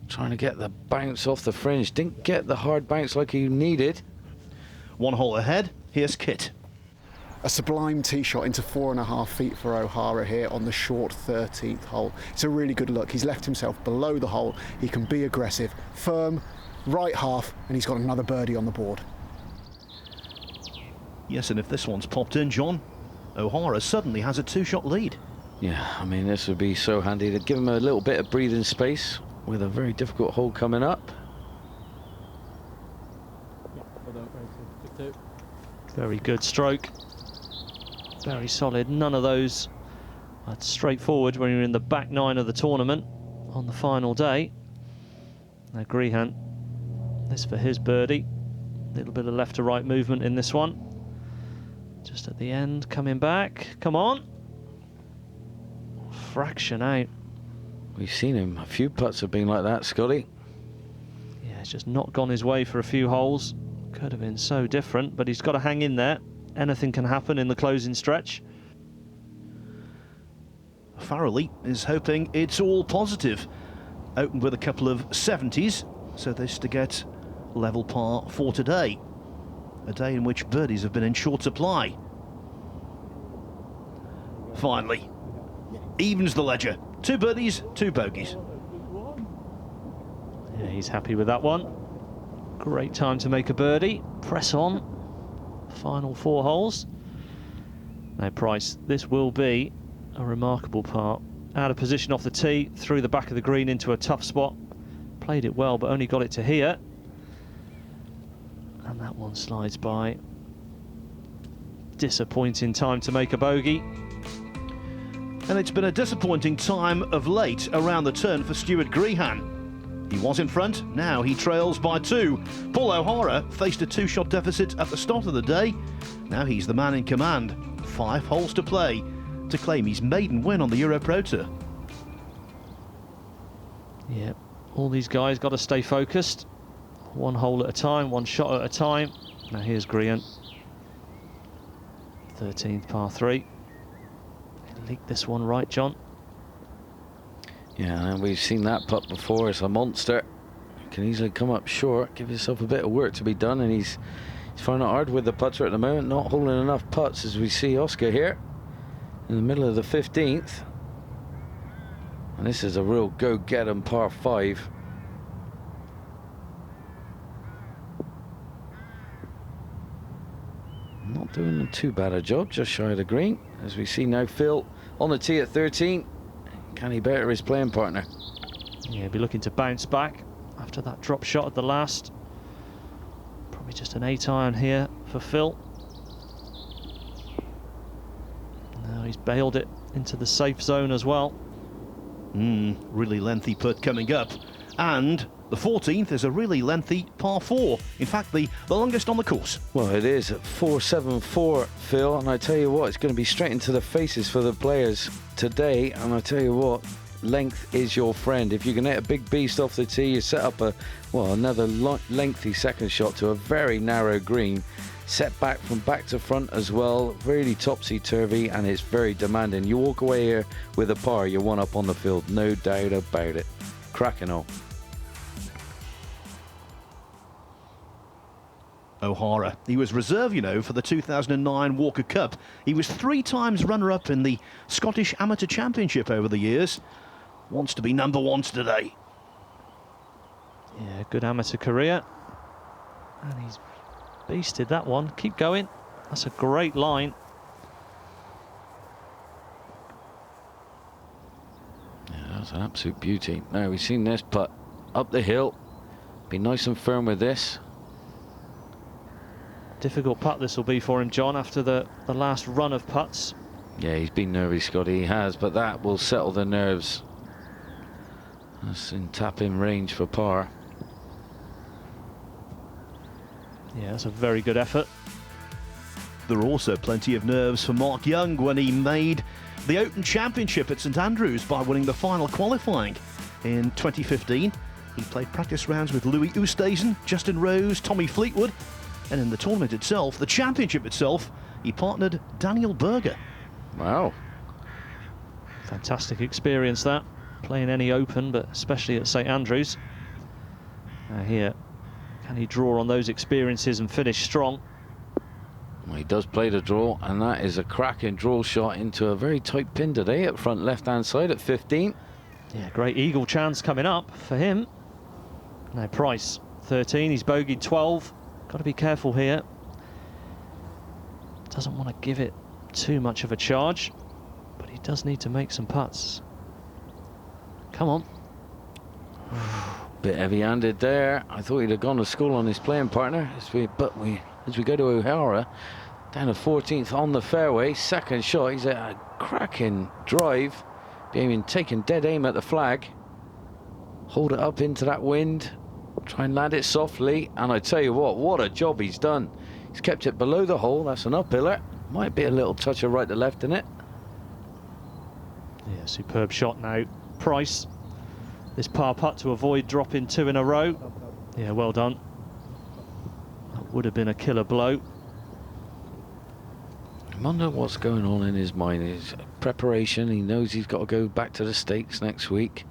trying to get the bounce off the fringe. Didn't get the hard bounce like he needed. 1 hole ahead, here's Kit. A sublime tee shot into 4.5 feet for O'Hara here on the short 13th hole. It's a really good look. He's left himself below the hole. He can be aggressive, firm, right half, and he's got another birdie on the board. Yes, and if this one's popped in, John, O'Hara suddenly has a 2-shot lead. Yeah, I mean, this would be so handy to give him a little bit of breathing space with a very difficult hole coming up. Very good stroke. Very solid. None of those are straightforward when you're in the back 9 of the tournament on the final day. Now Grehan, this for his birdie. A little bit of left to right movement in this one. Just at the end, coming back. Come on. Fraction out. We've seen him. A few putts have been like that, Scotty. Yeah, it's just not gone his way for a few holes. Could have been so different, but he's got to hang in there. Anything can happen in the closing stretch. Farrelly is hoping it's all positive. Opened with a couple of 70s, so this to get level par for today. A day in which birdies have been in short supply. Finally, evens the ledger. 2 birdies, 2 bogeys. Yeah, he's happy with that one. Great time to make a birdie. Press on. final 4 holes. Now Price, this will be a remarkable part. Out of position off the tee, through the back of the green into a tough spot. Played it well, but only got it to here. And that one slides by. Disappointing time to make a bogey. And it's been a disappointing time of late around the turn for Stuart Grehan. He was in front, now he trails by 2. Paul O'Hara faced a 2-shot deficit at the start of the day. Now he's the man in command. 5 holes to play to claim his maiden win on the EuroPro Tour. Yeah, all these guys got to stay focused. 1 hole at a time, 1 shot at a time. Now here's Grehan. 13th par 3. Leaked this one right, John. Yeah, and we've seen that putt before. It's a monster. Can easily come up short. Give yourself a bit of work to be done, and he's finding it hard with the putter at the moment. Not holding enough putts, as we see Oscar here in the middle of the 15th. And this is a real go-get-em par 5. Not doing too bad a job, just shy of the green. As we see now, Phil on the tee at 13. Can he better his playing partner? Yeah, be looking to bounce back after that drop shot at the last. Probably just an 8-iron here for Phil. Now he's bailed it into the safe zone as well. Really lengthy putt coming up. And the 14th is a really lengthy par 4. In fact, the longest on the course. Well, it is at 474, Phil, and I tell you what, it's going to be straight into the faces for the players today. And I tell you what, length is your friend. If you can hit a big beast off the tee, you set up another lengthy second shot to a very narrow green, set back from back to front as well, really topsy-turvy, and it's very demanding. You walk away here with a par, you're 1 up on the field, no doubt about it. Cracking on. O'Hara. He was reserve, you know, for the 2009 Walker Cup. He was 3 times runner-up in the Scottish Amateur Championship over the years. Wants to be number 1 today. Yeah, good amateur career. And he's beasted that one. Keep going. That's a great line. Yeah, that's an absolute beauty. Now, we've seen this putt up the hill. Be nice and firm with this. Difficult putt this will be for him, John, after the last run of putts. Yeah, he's been nervy, Scotty, he has, but that will settle the nerves. That's in tap-in range for par. Yeah, that's a very good effort. There are also plenty of nerves for Mark Young when he made the Open Championship at St Andrews by winning the final qualifying in 2015. He played practice rounds with Louis Oosthuizen, Justin Rose, Tommy Fleetwood, and in the tournament itself, the championship itself, he partnered Daniel Berger. Wow. Fantastic experience that, playing any Open, but especially at St Andrews. Here, can he draw on those experiences and finish strong? Well, he does play the draw, and that is a cracking draw shot into a very tight pin today at front left-hand side at 15. Yeah, great eagle chance coming up for him. Now Price, 13, he's bogeyed 12. Got to be careful here. Doesn't want to give it too much of a charge, but he does need to make some putts. Come on. Bit heavy-handed there. I thought he'd have gone to school on his playing partner. As we go to O'Hara, down to 14th on the fairway. Second shot, he's at a cracking drive. Being taking dead aim at the flag. Hold it up into that wind. Try and land it softly, and I tell you what a job he's done. He's kept it below the hole. That's an uphiller. Might be a little touch of right to left in it. Yeah, superb shot now. Price, this par putt to avoid dropping 2 in a row. Yeah, well done. That would have been a killer blow. I wonder what's going on in his mind. His preparation, he knows he's got to go back to the States next week.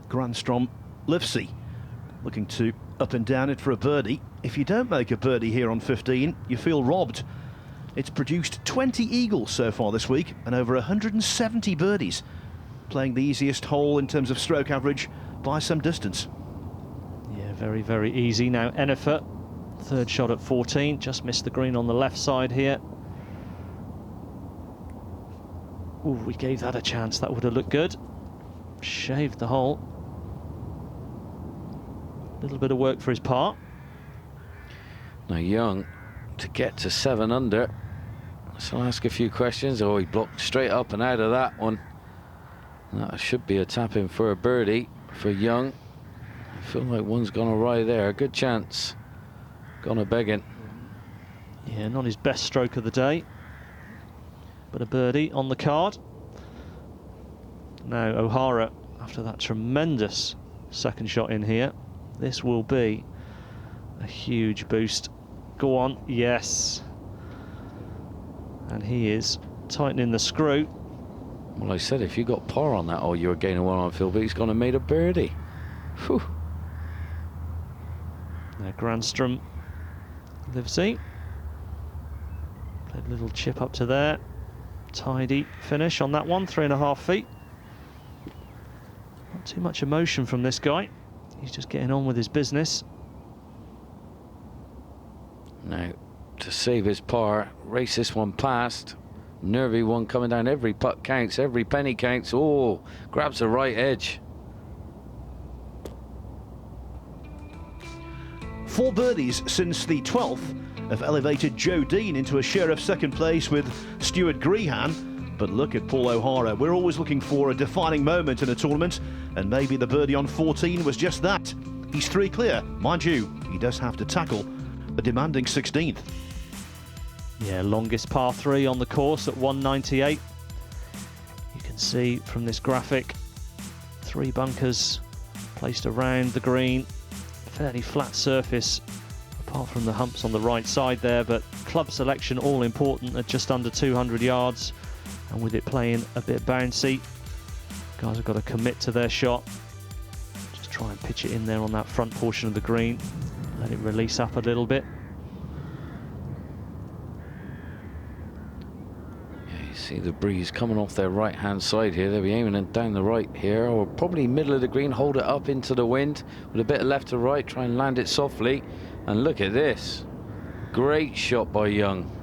Grandstrom Livesey looking to up and down it for a birdie. If you don't make a birdie here on 15, you feel robbed. It's produced 20 eagles so far this week and over 170 birdies, playing the easiest hole in terms of stroke average by some distance. Yeah, very, very easy. Now Enifer Third shot at 14, just missed the green on the left side here. Ooh, we gave that a chance, that would have looked good. Shaved the hole. A little bit of work for his par. Now Young to get to 7 under. So I'll ask a few questions. Oh, he blocked straight up and out of that one. That should be a tap in for a birdie for Young. I feel like one's gone awry there. Good chance. Gone a begging. Yeah, not his best stroke of the day, but a birdie on the card. Now O'Hara, after that tremendous second shot in here, this will be a huge boost. Go on, yes. And he is tightening the screw. Well, I said if you got par on that, oh, you were gaining one on Phil, but he's gone and made a birdie. Whew. Now Grandstrom, Livesey. Played a little chip up to there. Tidy finish on that one, 3.5 feet. Not too much emotion from this guy. He's just getting on with his business. Now, to save his par, race this one past. Nervy one coming down. Every putt counts, every penny counts. Oh, grabs the right edge. 4 birdies since the 12th have elevated Joe Dean into a share of second place with Stuart Grehan. But look at Paul O'Hara. We're always looking for a defining moment in a tournament, and maybe the birdie on 14 was just that. He's 3 clear. Mind you, he does have to tackle a demanding 16th. Yeah, longest par 3 on the course at 198. You can see from this graphic, 3 bunkers placed around the green. Fairly flat surface, apart from the humps on the right side there, but club selection all important at just under 200 yards. And with it playing a bit bouncy, guys have got to commit to their shot. Just try and pitch it in there on that front portion of the green. Let it release up a little bit. Yeah, you see the breeze coming off their right-hand side here. They'll be aiming down the right here, or probably middle of the green, hold it up into the wind with a bit of left to right, try and land it softly. And look at this. Great shot by Young.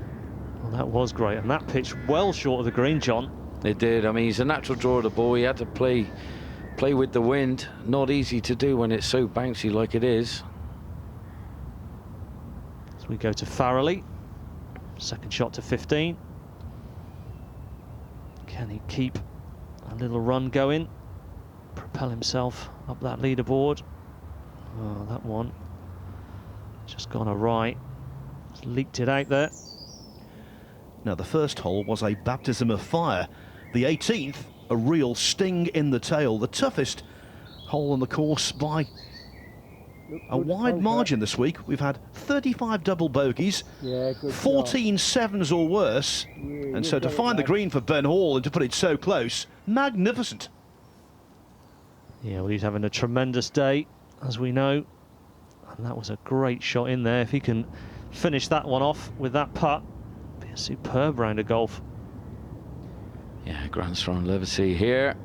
Well, that was great, and that pitched well short of the green, John. It did. I mean, he's a natural drawer of the ball. He had to play with the wind. Not easy to do when it's so bouncy like it is. So we go to Farrelly. Second shot to 15. Can he keep a little run going? Propel himself up that leaderboard? Oh, that one just gone awry. Just leaked it out there. Now, the first hole was a baptism of fire. The 18th, a real sting in the tail. The toughest hole on the course by a wide margin this week. We've had 35 double bogeys, 14 sevens or worse. And so to find the green for Ben Hall and to put it so close, magnificent. Yeah, well, he's having a tremendous day, as we know. And that was a great shot in there. If he can finish that one off with that putt, be a superb round of golf. Yeah, Grandstrom Livesey here.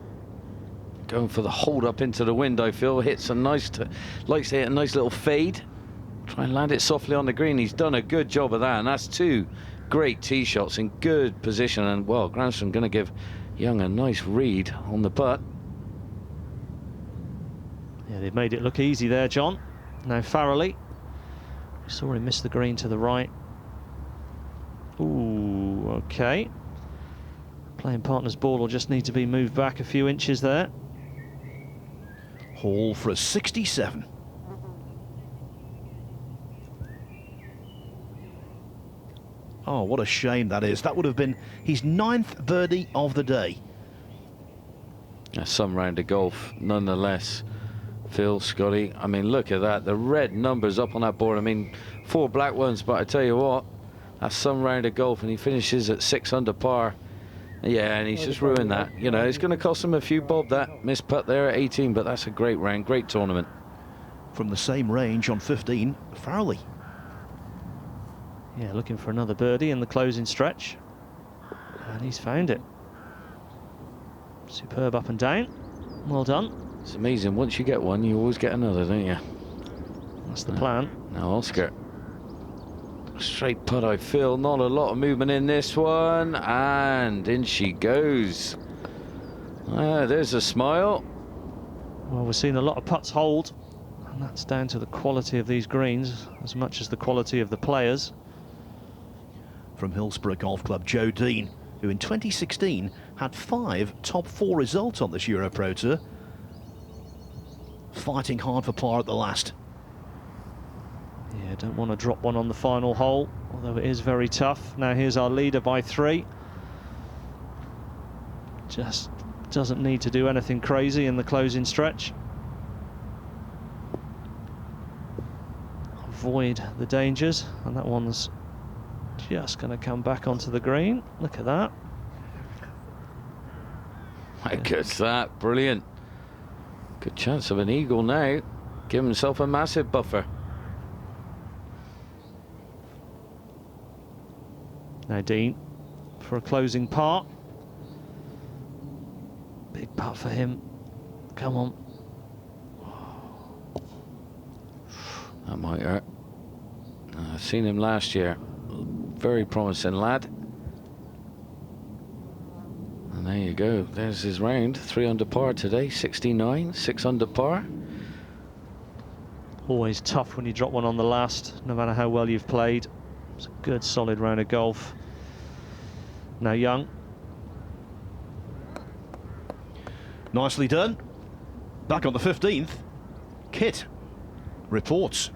Going for the hold up into the wind, I feel. Hits a nice, likes to hit a nice little fade. Try and land it softly on the green. He's done a good job of that, and that's 2 great tee shots in good position. And well, Grandstrom going to give Young a nice read on the putt. Yeah, they've made it look easy there, John. Now Farrelly. Saw him miss the green to the right. Ooh, okay. Playing partner's ball will just need to be moved back a few inches there. Hall for a 67. Oh, what a shame that is. That would have been his 9th birdie of the day. Some round of golf, nonetheless. Phil, Scotty, I mean, look at that. The red numbers up on that board. I mean, 4 black ones, but I tell you what, that's some round of golf, and he finishes at 6 under par. Yeah, and he's just ruined that. You know, it's going to cost him a few bob, that missed putt there at 18, but that's a great round, great tournament. From the same range on 15, Farrelly. Yeah, looking for another birdie in the closing stretch. And he's found it. Superb up and down. Well done. It's amazing. Once you get one, you always get another, don't you? That's the plan. Now Oscar. Straight putt, I feel. Not a lot of movement in this one. And in she goes. There's a smile. Well, we're seeing a lot of putts hold, and that's down to the quality of these greens as much as the quality of the players. From Hillsborough Golf Club, Joe Dean, who in 2016 had 5 top 4 results on this EuroPro Tour. Fighting hard for par at the last. Yeah, don't want to drop one on the final hole, although it is very tough. Now here's our leader by 3. Just doesn't need to do anything crazy in the closing stretch. Avoid the dangers, and that one's just going to come back onto the green. Look at that. How good's that? Brilliant. Good chance of an eagle now. Give himself a massive buffer. Now Dean for a closing par. Big putt for him. Come on. That might hurt. I've seen him last year. Very promising lad. And there you go. There's his round. 3 under par today. 69. 6 under par. Always tough when you drop one on the last, no matter how well you've played. It's a good, solid round of golf. Now Young. Nicely done. Back on the 15th. Kit reports.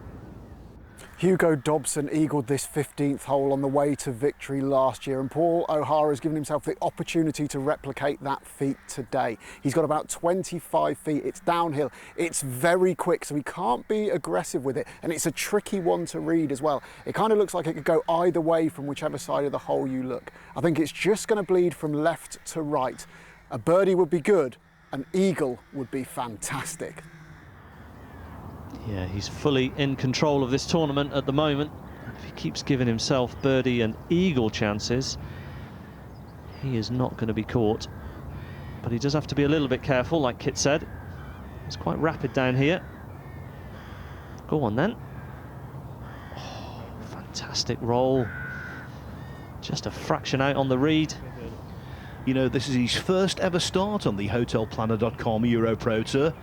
Hugo Dobson eagled this 15th hole on the way to victory last year, and Paul O'Hara has given himself the opportunity to replicate that feat today. He's got about 25 feet, it's downhill, it's very quick, so he can't be aggressive with it, and it's a tricky one to read as well. It kind of looks like it could go either way from whichever side of the hole you look. I think it's just going to bleed from left to right. A birdie would be good, an eagle would be fantastic. Yeah, he's fully in control of this tournament at the moment. If he keeps giving himself birdie and eagle chances, he is not going to be caught. But he does have to be a little bit careful, like Kit said. It's quite rapid down here. Go on then. Oh, fantastic roll. Just a fraction out on the read. You know, this is his first ever start on the HotelPlanner.com EuroPro Tour.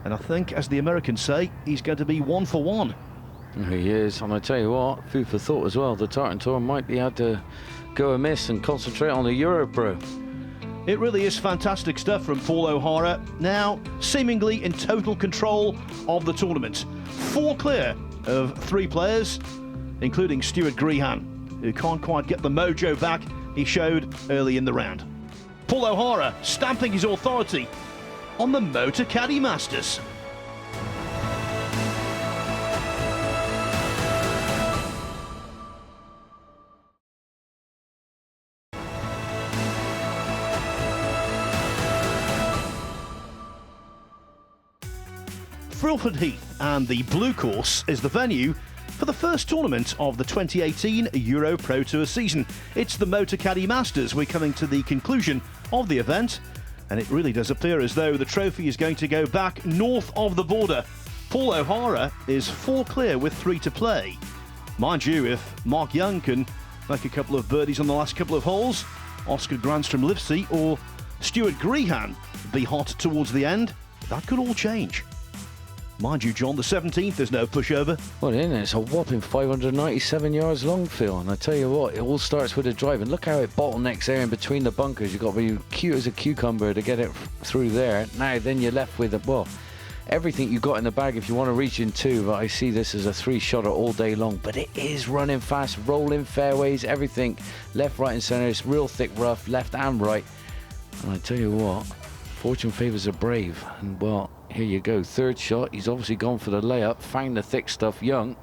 And I think, as the Americans say, he's going to be 1 for 1. He is, and I tell you what, food for thought as well. The Tartan Tour might be able to go amiss and concentrate on the EuroPro. It really is fantastic stuff from Paul O'Hara, now seemingly in total control of the tournament. 4 clear of 3 players, including Stuart Grehan, who can't quite get the mojo back he showed early in the round. Paul O'Hara stamping his authority on the Motocaddy Masters. Frilford Heath and the Blue Course is the venue for the first tournament of the 2018 EuroPro Tour season. It's the Motocaddy Masters. We're coming to the conclusion of the event, and it really does appear as though the trophy is going to go back north of the border. Paul O'Hara is 4 clear with 3 to play. Mind you, if Mark Young can make a couple of birdies on the last couple of holes, Oscar Granstrom-Livesey or Stuart Grehan be hot towards the end, that could all change. Mind you, John, the 17th is no pushover. Well, isn't it? It's a whopping 597 yards long, Phil. And I tell you what, it all starts with the drive. And look how it bottlenecks there in between the bunkers. You've got to be cute as a cucumber to get it through there. Now, then you're left with, well, everything you got in the bag if you want to reach in 2. But I see this as a 3-shotter all day long. But it is running fast, rolling fairways, everything. Left, right, and centre. It's real thick rough, left and right. And I tell you what, fortune favours the brave. And, well, here you go, 3rd shot. He's obviously gone for the layup, found the thick stuff, Young,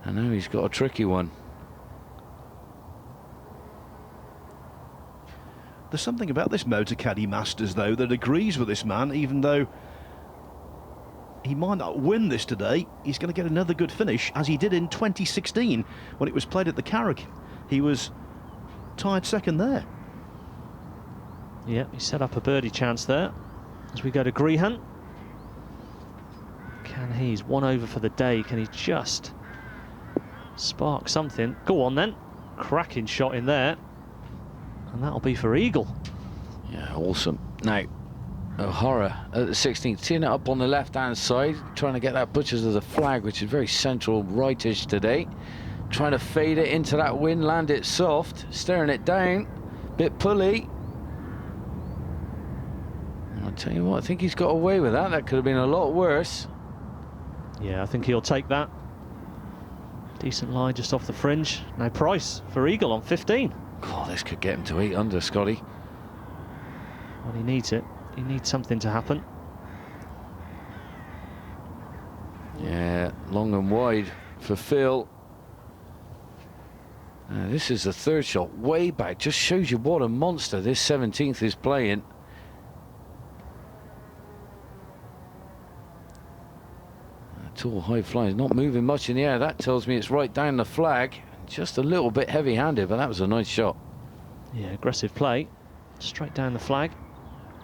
and now he's got a tricky one. There's something about this Motocaddy Masters, though, that agrees with this man. Even though he might not win this today, he's going to get another good finish, as he did in 2016 when it was played at the Carrick. He was tied 2nd there. Yeah, he set up a birdie chance there. As we go to Grehan. He's 1 over for the day. Can he just spark something. Go on then. Cracking shot in there. And that'll be for eagle. Yeah, awesome. Now, O'Hara at the 16th, teeing it up on the left-hand side, trying to get that butchers of the flag, which is very central rightish today. Trying to fade it into that wind, land it soft, staring it down, bit pulley. And I'll tell you what, I think he's got away with that. That could have been a lot worse. Yeah, I think he'll take that. Decent lie just off the fringe. Now Price for eagle on 15. God, this could get him to 8 under, Scotty. Well, he needs it. He needs something to happen. Yeah, long and wide for Phil. This is the third shot, way back. Just shows you what a monster this 17th is playing. Tall, high flying, not moving much in the air. That tells me it's right down the flag. Just a little bit heavy-handed, but that was a nice shot. Yeah, aggressive play. Straight down the flag.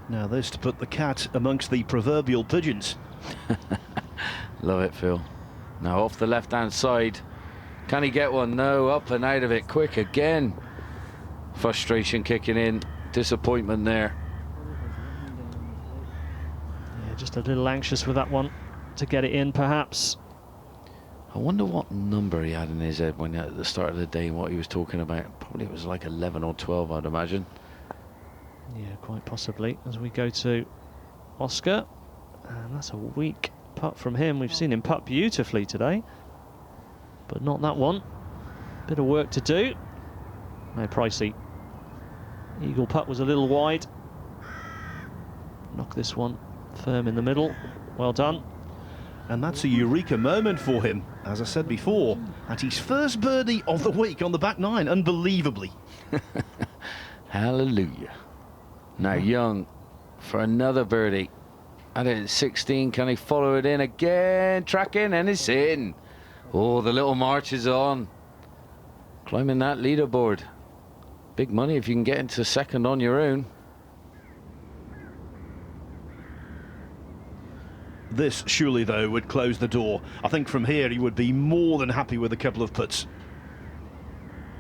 Now this to put the cat amongst the proverbial pigeons. Love it, Phil. Now off the left-hand side. Can he get one? No, up and out of it quick again. Frustration kicking in. Disappointment there. Yeah, just a little anxious with that one to get it in, perhaps. I wonder what number he had in his head when at the start of the day, what he was talking about. Probably it was like 11 or 12, I'd imagine. Yeah, quite possibly. As we go to Oscar, and that's a weak putt from him. We've seen him putt beautifully today, but not that one. Bit of work to do. No, Pricey. Eagle putt was a little wide. Knock this one firm in the middle. Well done. And that's a eureka moment for him, as I said before, at his first birdie of the week on the back nine, unbelievably. Hallelujah. Now Young for another birdie. At it at 16, can he follow it in again? Tracking, and it's in. Oh, the little march is on. Climbing that leaderboard. Big money if you can get into second on your own. This surely, though, would close the door. I think from here he would be more than happy with a couple of putts.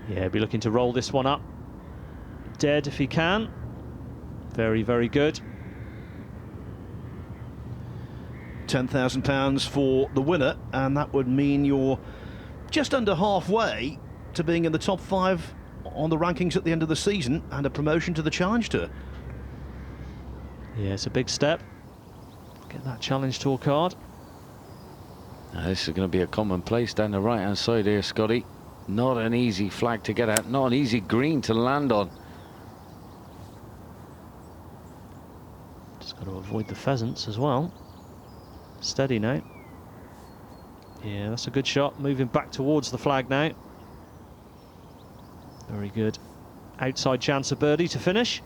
Yeah, be looking to roll this one up. Dead if he can. Very, very good. £10,000 for the winner, and that would mean you're just under halfway to being in the top 5 on the rankings at the end of the season and a promotion to the Challenge Tour. Yeah, it's a big step. Get that Challenge Tour card. Now this is going to be a commonplace down the right hand side here, Scotty. Not an easy flag to get at, not an easy green to land on. Just got to avoid the pheasants as well. Steady now. Yeah, that's a good shot. Moving back towards the flag now. Very good. Outside chance of birdie to finish.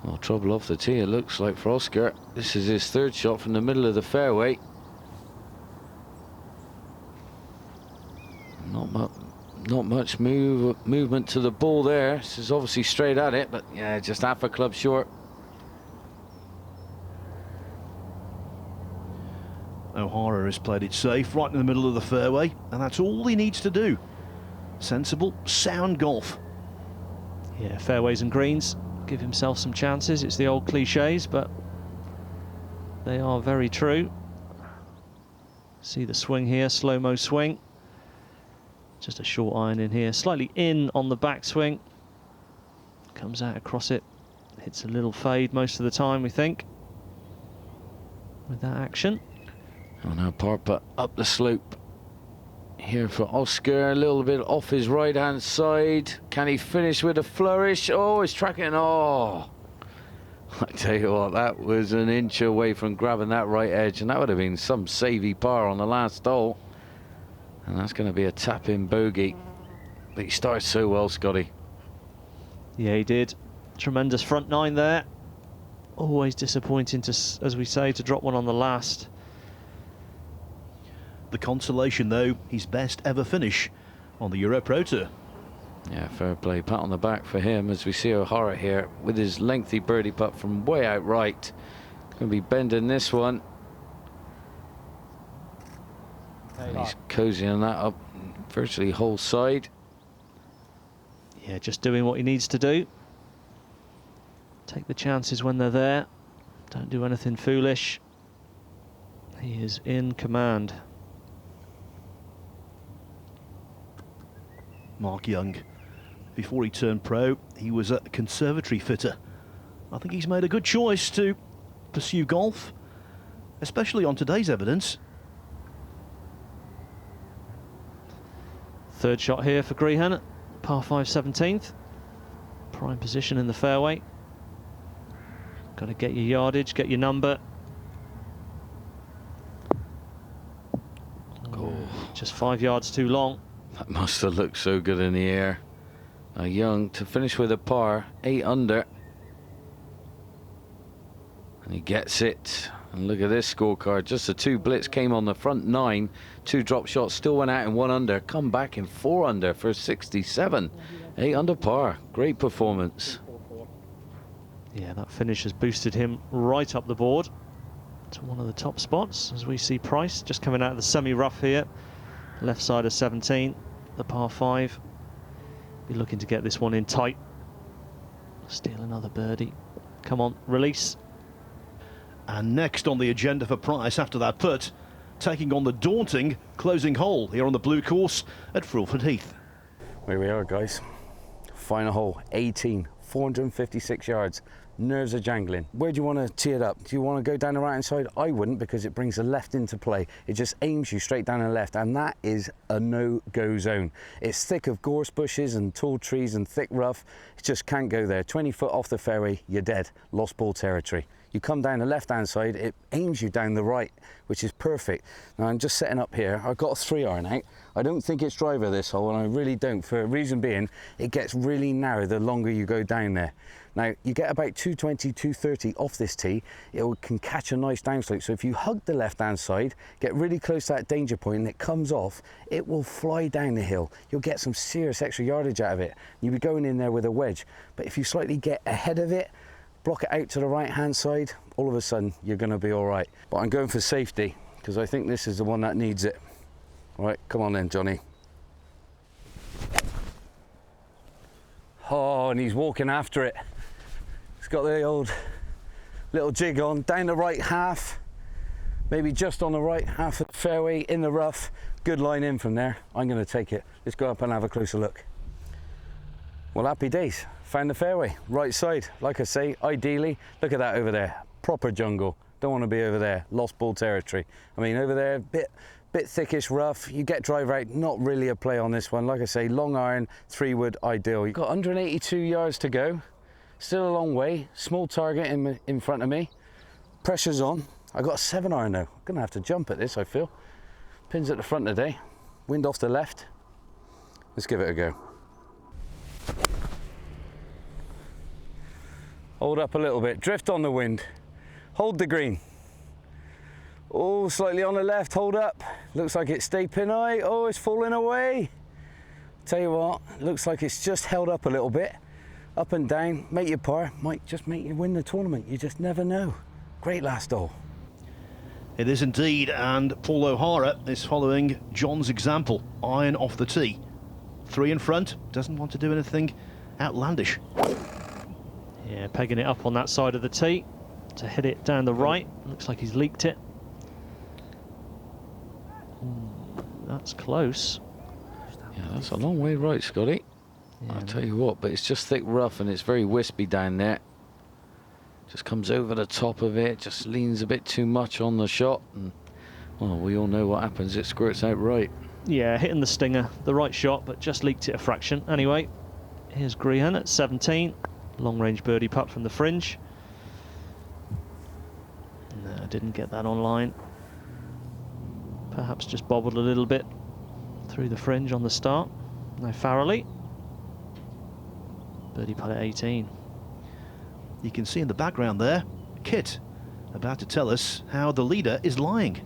Well, trouble off the tee, it looks like, for Oscar. This is his third shot from the middle of the fairway. Not much movement to the ball there. This is obviously straight at it, but yeah, just half a club short. O'Hara has played it safe, right in the middle of the fairway, and that's all he needs to do. Sensible, sound golf. Yeah, fairways and greens. Give himself some chances. It's the old cliches, but they are very true. See the swing here, slow-mo swing. Just a short iron in here, slightly in on the backswing. Comes out across it, hits a little fade most of the time, we think, with that action. Oh, now par putt up the slope here for Oscar, a little bit off his right hand side. Can he finish with a flourish? Oh, he's tracking. Oh, I tell you what, that was an inch away from grabbing that right edge, and that would have been some savey par on the last hole. And that's going to be a tap-in bogey. But he started so well, Scotty. Yeah, he did. Tremendous front nine there. Always disappointing to, as we say, to drop one on the last. The consolation, though, his best ever finish on the EuroPro Tour. Yeah, fair play. Pat on the back for him as we see O'Hara here with his lengthy birdie putt from way out right. Going to be bending this one. He's cozying that up virtually whole side. Yeah, just doing what he needs to do. Take the chances when they're there. Don't do anything foolish. He is in command. Mark Young. Before he turned pro, he was a conservatory fitter. I think he's made a good choice to pursue golf, especially on today's evidence. Third shot here for Grehan, par 5 17th. Prime position in the fairway. Got to get your yardage, get your number. Oh, just 5 yards too long. That must have looked so good in the air. Now Young to finish with a par, 8 under. And he gets it. And look at this scorecard. Just the 2 blitz came on the front 9. 2 drop shots, still went out in 1 under. Come back in 4 under for 67. 8 under par. Great performance. Yeah, that finish has boosted him right up the board to one of the top spots, as we see Price just coming out of the semi-rough here. Left side of 17, the par 5. Be looking to get this one in tight. Steal another birdie. Come on, release. And next on the agenda for Price after that putt, taking on the daunting closing hole here on the blue course at Frilford Heath. Here we are, guys. Final hole, 18, 456 yards. Nerves are jangling. Where do you want to tee it up? Do you want to go down the right-hand side? I wouldn't, because it brings the left into play. It just aims you straight down the left, and that is a no-go zone. It's thick of gorse bushes and tall trees and thick rough. It just can't go there. 20 foot off the fairway, you're dead. Lost ball territory. You come down the left-hand side, it aims you down the right, which is perfect. Now I'm just setting up here. I've got a 3-iron out. I don't think it's driver this hole, and I really don't, for a reason being, it gets really narrow the longer you go down there. Now, you get about 220, 230 off this tee, it can catch a nice downslope. So if you hug the left-hand side, get really close to that danger point, and it comes off, it will fly down the hill. You'll get some serious extra yardage out of it. You'll be going in there with a wedge. But if you slightly get ahead of it, block it out to the right-hand side, all of a sudden, you're going to be all right. But I'm going for safety, because I think this is the one that needs it. All right, come on then, Johnny. Oh, and he's walking after it. He's got the old little jig on, down the right half, maybe just on the right half of the fairway, in the rough. Good line in from there. I'm going to take it. Let's go up and have a closer look. Well, happy days. Found the fairway, right side. Like I say, ideally, look at that over there. Proper jungle. Don't want to be over there. Lost ball territory. I mean, over there, bit thickish rough. You get driver out, not really a play on this one. Like I say, long iron, 3-wood, ideal. You've got 182 yards to go. Still a long way. Small target in front of me. Pressure's on. I got a 7-iron though. I'm gonna have to jump at this, I feel. Pins at the front today. Wind off the left. Let's give it a go. Hold up a little bit. Drift on the wind. Hold the green. Oh, slightly on the left. Hold up. Looks like it's stay pin high. Oh, it's falling away. Tell you what, looks like it's just held up a little bit. Up and down, make your par, might just make you win the tournament. You just never know. Great last hole. It is indeed, and Paul O'Hara is following John's example. Iron off the tee. 3 in front, doesn't want to do anything outlandish. Yeah, pegging it up on that side of the tee to hit it down the right. Looks like he's leaked it. That's close. Yeah, that's a long way right, Scotty. Yeah, I'll tell you what, but it's just thick rough and it's very wispy down there. Just comes over the top of it, just leans a bit too much on the shot, and well, we all know what happens, it squirts out right. Yeah, hitting the stinger, the right shot, but just leaked it a fraction. Anyway, here's Grehan at 17. Long range birdie putt from the fringe. No, didn't get that on line. Perhaps just bobbled a little bit through the fringe on the start. Now Farrelly. Birdie putt at 18. You can see in the background there, Kit, about to tell us how the leader is lying.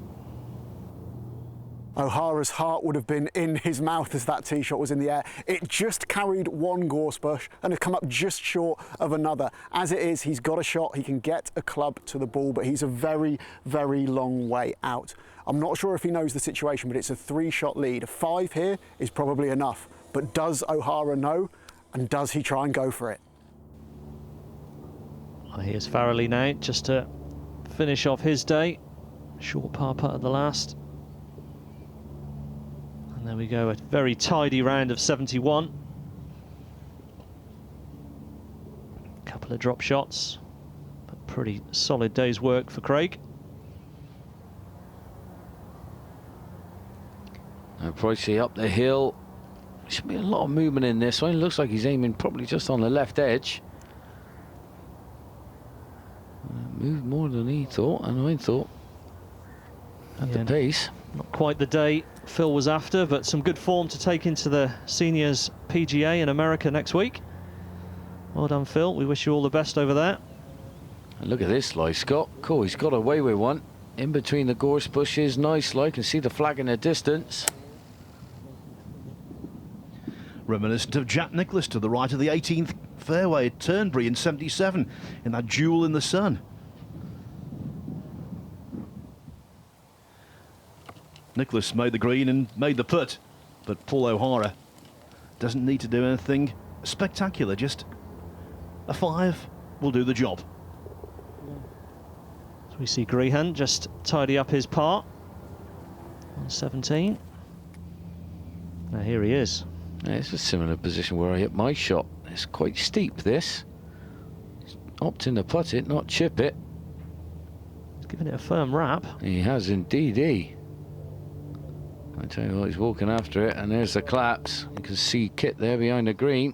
O'Hara's heart would have been in his mouth as that tee shot was in the air. It just carried one gorse bush and had come up just short of another. As it is, he's got a shot, he can get a club to the ball, but he's a very, very long way out. I'm not sure if he knows the situation, but it's a 3-shot lead. A 5 here is probably enough. But does O'Hara know, and does he try and go for it? Here's Farrelly now, just to finish off his day. Short par putt at the last. And there we go, a very tidy round of 71. A couple of drop shots, but pretty solid day's work for Craig. Now Pricey up the hill. Should be a lot of movement in this one. It looks like he's aiming probably just on the left edge. Moved more than he thought, and I thought. At the pace. Not quite the day Phil was after, but some good form to take into the Seniors PGA in America next week. Well done, Phil. We wish you all the best over there. And look at this lie, Scott. Cool, he's got away with one. In between the gorse bushes, nice lie. Can see the flag in the distance. Reminiscent of Jack Nicklaus to the right of the 18th fairway at Turnberry in '77 in that duel in the sun. Nicklaus made the green and made the putt, but Paul O'Hara doesn't need to do anything spectacular, just a 5 will do the job. So we see Grehan just tidy up his par on 17. Now here he is. Yeah, it's a similar position where I hit my shot. It's quite steep, this. He's opting to putt it, not chip it. He's giving it a firm wrap. He has indeed, I tell you what, he's walking after it, and there's the claps. You can see Kit there behind the green,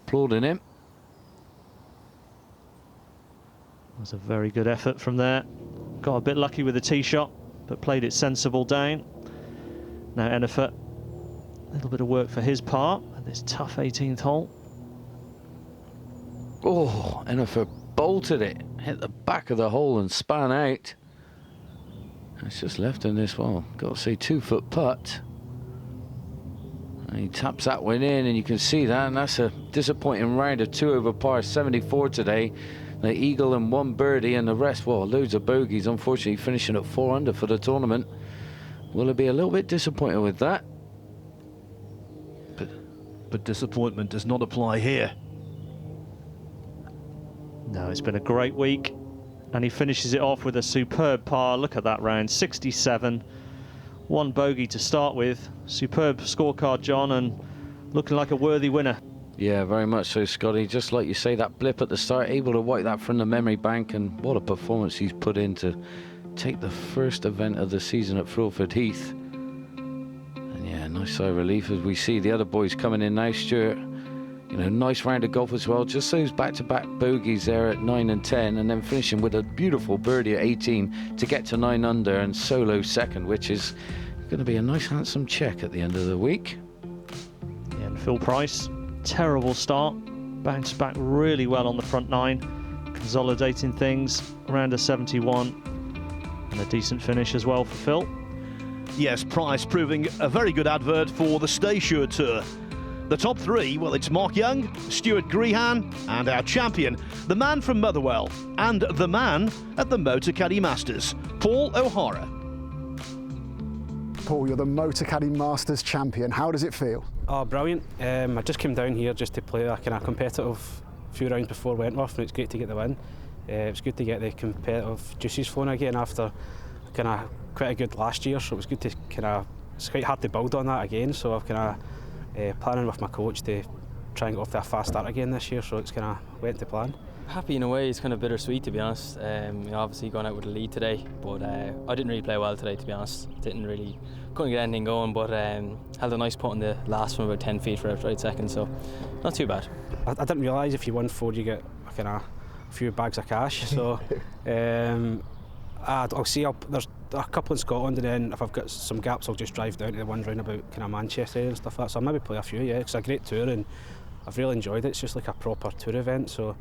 applauding him. That's a very good effort from there. Got a bit lucky with the tee shot, but played it sensible down. Now Ennifert, a little bit of work for his part at this tough 18th hole. Oh, Ennifert bolted it, hit the back of the hole and span out. It's just left in this one. Got to say 2-foot putt. And he taps that one in, and you can see that, and that's a disappointing round of 2 over par, 74 today. The eagle and 1 birdie, and the rest, well, loads of bogeys. Unfortunately, finishing at 4 under for the tournament. Will he be a little bit disappointed with that? But disappointment does not apply here. No, it's been a great week. And he finishes it off with a superb par. Look at that round, 67. 1 bogey to start with. Superb scorecard, John, and looking like a worthy winner. Yeah, very much so, Scotty. Just like you say, that blip at the start, able to wipe that from the memory bank, and what a performance he's put in to take the first event of the season at Frilford Heath. And yeah, nice sigh of relief as we see the other boys coming in now. Stuart, you know, nice round of golf as well. Just those back-to-back bogeys there at 9 and 10, and then finishing with a beautiful birdie at 18 to get to 9 under and solo second, which is going to be a nice, handsome check at the end of the week. Yeah, and Phil Price, terrible start. Bounced back really well on the front 9, consolidating things around a 71, and a decent finish as well for Phil. Yes, Price proving a very good advert for the Stay Sure Tour. The top 3, well, it's Mark Young, Stuart Grehan, and our champion, the man from Motherwell, and the man at the Motocaddy Masters, Paul O'Hara. Paul, you're the Motocaddy Masters champion. How does it feel? Oh, brilliant. I just came down here just to play a kind of competitive few rounds before Wentworth, and it's great to get the win. It's good to get the competitive juices flowing again after kind of quite a good last year, so it was good to kind of, it's quite hard to build on that again, so I've kind of planning with my coach to try and get off to a fast start again this year, so it's kind of went to plan. Happy in a way. It's kind of bittersweet, to be honest. Obviously going out with a lead today, but I didn't really play well today, to be honest. Couldn't get anything going, but held a nice putt in the last one, about 10 feet for outright second, so not too bad. I didn't realise if you won 4 you get kind of a few bags of cash, so I'll see. There's a couple in Scotland, and then if I've got some gaps I'll just drive down to the ones round about kind of Manchester and stuff like that, so I'll maybe play a few. Yeah, it's a great tour and I've really enjoyed it. It's just like a proper tour event, so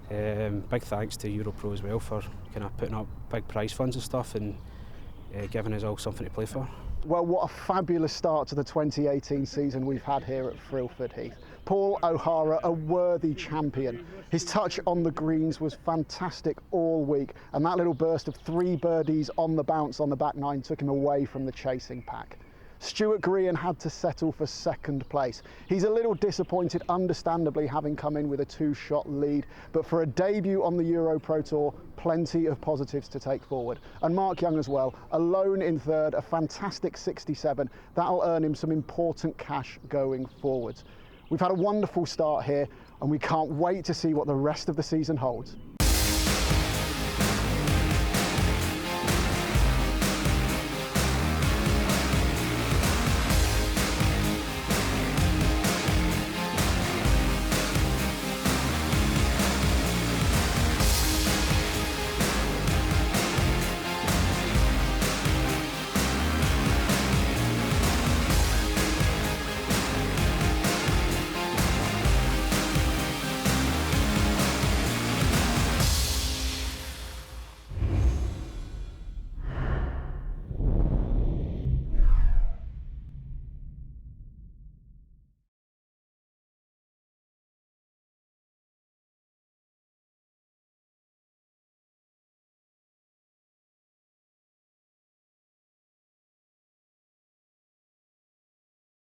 big thanks to EuroPro as well for kind of putting up big prize funds and stuff and giving us all something to play for. Well, what a fabulous start to the 2018 season we've had here at Frilford Heath. Paul O'Hara, a worthy champion. His touch on the greens was fantastic all week, and that little burst of 3 birdies on the bounce on the back 9 took him away from the chasing pack. Stuart Grehan had to settle for 2nd place. He's a little disappointed, understandably, having come in with a 2-shot lead, but for a debut on the EuroPro Tour, plenty of positives to take forward. And Mark Young as well, alone in 3rd, a fantastic 67. That'll earn him some important cash going forwards. We've had a wonderful start here, and we can't wait to see what the rest of the season holds.